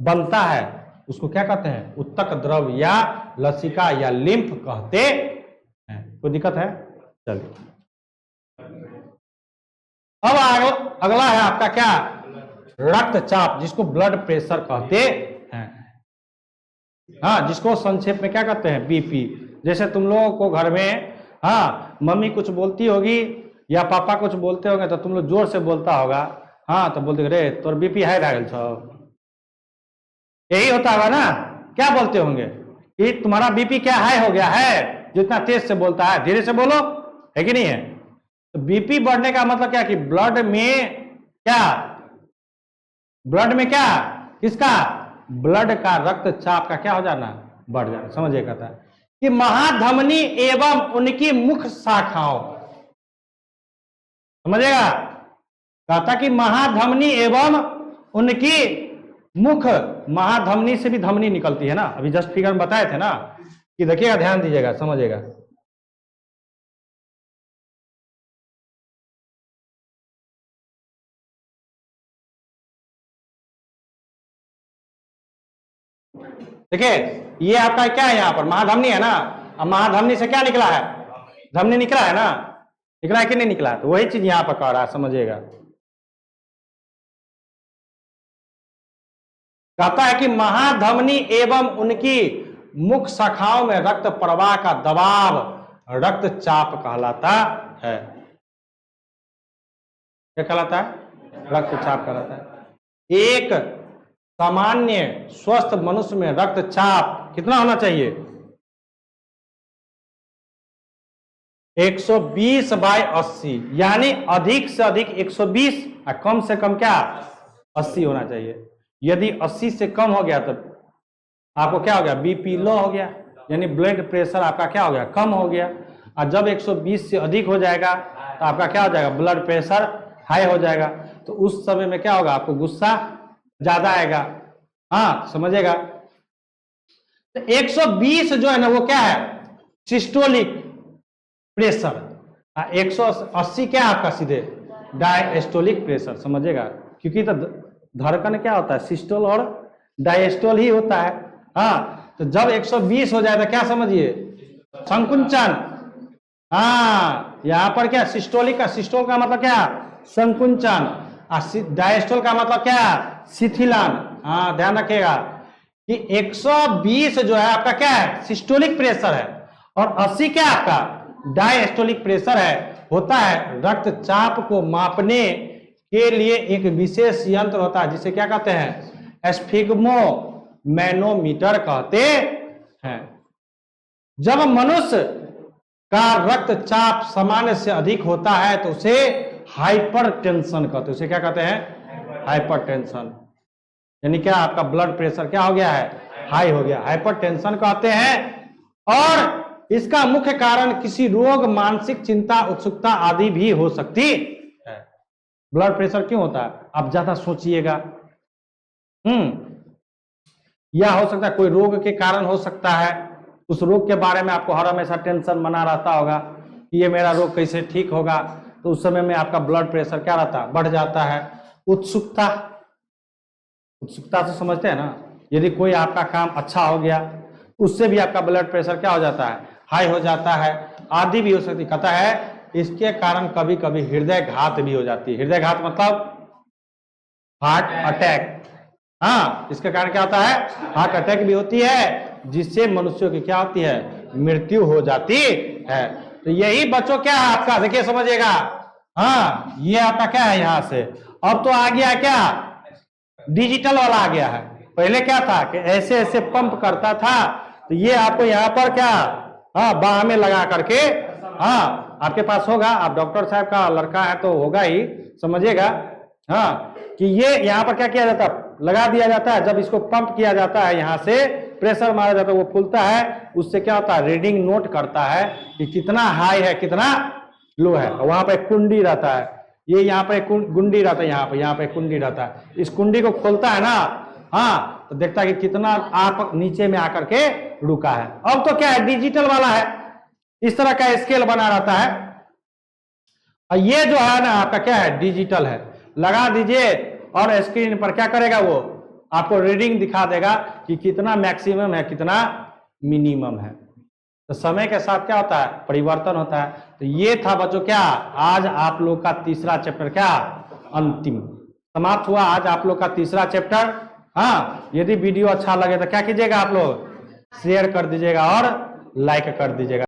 बनता है उसको क्या कहते हैं, उत्तक द्रव या लसिका या लिम्फ कहते हैं। कोई दिक्कत है, चलिए अब अगला है आपका क्या, रक्तचाप, जिसको ब्लड प्रेशर कहते हैं, हाँ, जिसको संक्षेप में क्या कहते हैं, बीपी। जैसे तुम लोगों को घर में मम्मी कुछ बोलती होगी या पापा कुछ बोलते होंगे तो तुम लोग जोर से बोलता होगा, तो बोलते रे तोर बीपी हाई रह गल, यही होता होगा ना, क्या बोलते होंगे कि तुम्हारा बीपी क्या हाई हो गया है, जो इतना तेज से बोलता है, धीरे से बोलो, है कि नहीं है? तो बीपी बढ़ने का मतलब क्या कि ब्लड में क्या, ब्लड में क्या, किसका, ब्लड का रक्तचाप का क्या हो जाना, बढ़ जाना। समझिए कहता है कि महाधमनी एवं उनकी मुख्य शाखाओं, समझेगा, कहता कि महाधमनी एवं उनकी मुख्य, महाधमनी से भी धमनी निकलती है ना, अभी जस्ट फिगर में बताए थे ना, कि देखिएगा, ध्यान दीजिएगा, समझिएगा। देखिए ये आपका क्या है, यहां पर महाधमनी है ना, अब महाधमनी से क्या निकला है, धमनी निकला है ना, निकला है कि नहीं निकला है? तो वही चीज यहां पर कह रहा है, समझिएगा। कहता है कि महाधमनी एवं उनकी मुख्य शाखाओं में रक्त प्रवाह का दबाव रक्तचाप कहलाता है। क्या कहलाता है? रक्तचाप कहलाता है। एक सामान्य स्वस्थ मनुष्य में रक्तचाप कितना होना चाहिए? 120/80, यानी अधिक से अधिक 120 और कम से कम क्या, 80 होना चाहिए। यदि 80 से कम हो गया तो आपको क्या हो गया, बीपी लो हो गया, यानी ब्लड प्रेशर आपका क्या हो गया, कम हो गया। और जब 120 से अधिक हो जाएगा तो आपका क्या हो जाएगा, ब्लड प्रेशर हाई हो जाएगा। तो उस समय में क्या होगा, आपको गुस्सा ज्यादा आएगा। हाँ समझेगा। तो 120 जो है ना वो क्या है, सिस्टोलिक प्रेशर, 180 क्या आपका सीधे डायस्टोलिक प्रेशर, समझेगा। क्योंकि तो धड़कन क्या होता है, सिस्टोल और डायस्टोल ही होता है। हाँ तो जब 120 हो जाए तो क्या समझिए, संकुंचन। हाँ यहां पर क्या, सिस्टोलिक का, सिस्टोल का मतलब क्या, संकुंचन, डायस्टोल का मतलब क्या, शिथिलन। हाँ ध्यान रखिएगा कि 120 जो है आपका क्या है, सिस्टोलिक प्रेशर है, और 80 क्या आपका डायस्टोलिक प्रेशर है। होता है रक्तचाप को मापने के लिए एक विशेष यंत्र होता है जिसे क्या कहते हैं, स्फिग्मो मैनोमीटर कहते हैं। जब मनुष्य का रक्तचाप सामान्य से अधिक होता है तो उसे हाइपरटेंशन कहते हैं। उसे क्या कहते हैं, हाइपरटेंशन, यानी क्या आपका ब्लड प्रेशर क्या हो गया है, हाई हो गया, हाइपरटेंशन कहते हैं। और इसका मुख्य कारण किसी रोग, मानसिक चिंता, उत्सुकता आदि भी हो सकती है। ब्लड प्रेशर क्यों होता है, आप ज्यादा सोचिएगा। या हो सकता है कोई रोग के कारण हो सकता है, उस रोग के बारे में आपको हर हमेशा टेंशन बना रहता होगा कि ये मेरा रोग कैसे ठीक होगा। तो उस समय में आपका ब्लड प्रेशर क्या रहता है, बढ़ जाता है। उत्सुकता, उत्सुकता से समझते हैं ना, यदि कोई आपका काम अच्छा हो गया उससे भी आपका ब्लड प्रेशर क्या हो जाता है, हाई हो जाता है, आदि भी हो सकती। कहता है इसके कारण कभी कभी हृदय घात भी हो जाती है। हृदय घात मतलब हार्ट अटैक। हाँ इसके कारण क्या होता है, हार्ट अटैक भी होती है, जिससे मनुष्यों की क्या होती है, मृत्यु हो जाती है। तो यही बच्चों क्या है आपका, देखिए समझिएगा। हाँ ये आपका क्या है, यहां से अब तो आ गया क्या, डिजिटल वाला आ गया है। पहले क्या था कि ऐसे ऐसे पंप करता था, तो ये आपको यहाँ पर क्या, हाँ बाह में लगा करके, हाँ आपके पास होगा, आप डॉक्टर साहब का लड़का है तो होगा ही, समझिएगा। हाँ कि ये यहाँ पर क्या किया जाता है, लगा दिया जाता है। जब इसको पंप किया जाता है, यहाँ से प्रेशर मारा जाता है, वो फूलता है, उससे क्या होता है, रीडिंग नोट करता है कि कितना हाई है कितना लो है। वहां पर एक कुंडी रहता है, ये यहाँ पे गुंडी रहता है, यहाँ पे कुंडी रहता है। इस कुंडी को खोलता है ना, हाँ तो देखता है कि कितना आप नीचे में आकर के रुका है। अब तो क्या है, डिजिटल वाला है, इस तरह का स्केल बना रहता है। और ये जो है ना आपका क्या है, डिजिटल है। लगा दीजिए और स्क्रीन पर क्या करेगा, वो आपको रीडिंग दिखा देगा कि कितना मैक्सिमम है कितना मिनिमम है। तो समय के साथ क्या होता है, परिवर्तन होता है। तो ये था बच्चों क्या, आज आप लोग का तीसरा चैप्टर क्या अंतिम समाप्त हुआ। आज आप लोग का तीसरा चैप्टर। हाँ यदि वीडियो अच्छा लगे तो क्या कीजिएगा, आप लोग शेयर कर दीजिएगा और लाइक कर दीजिएगा।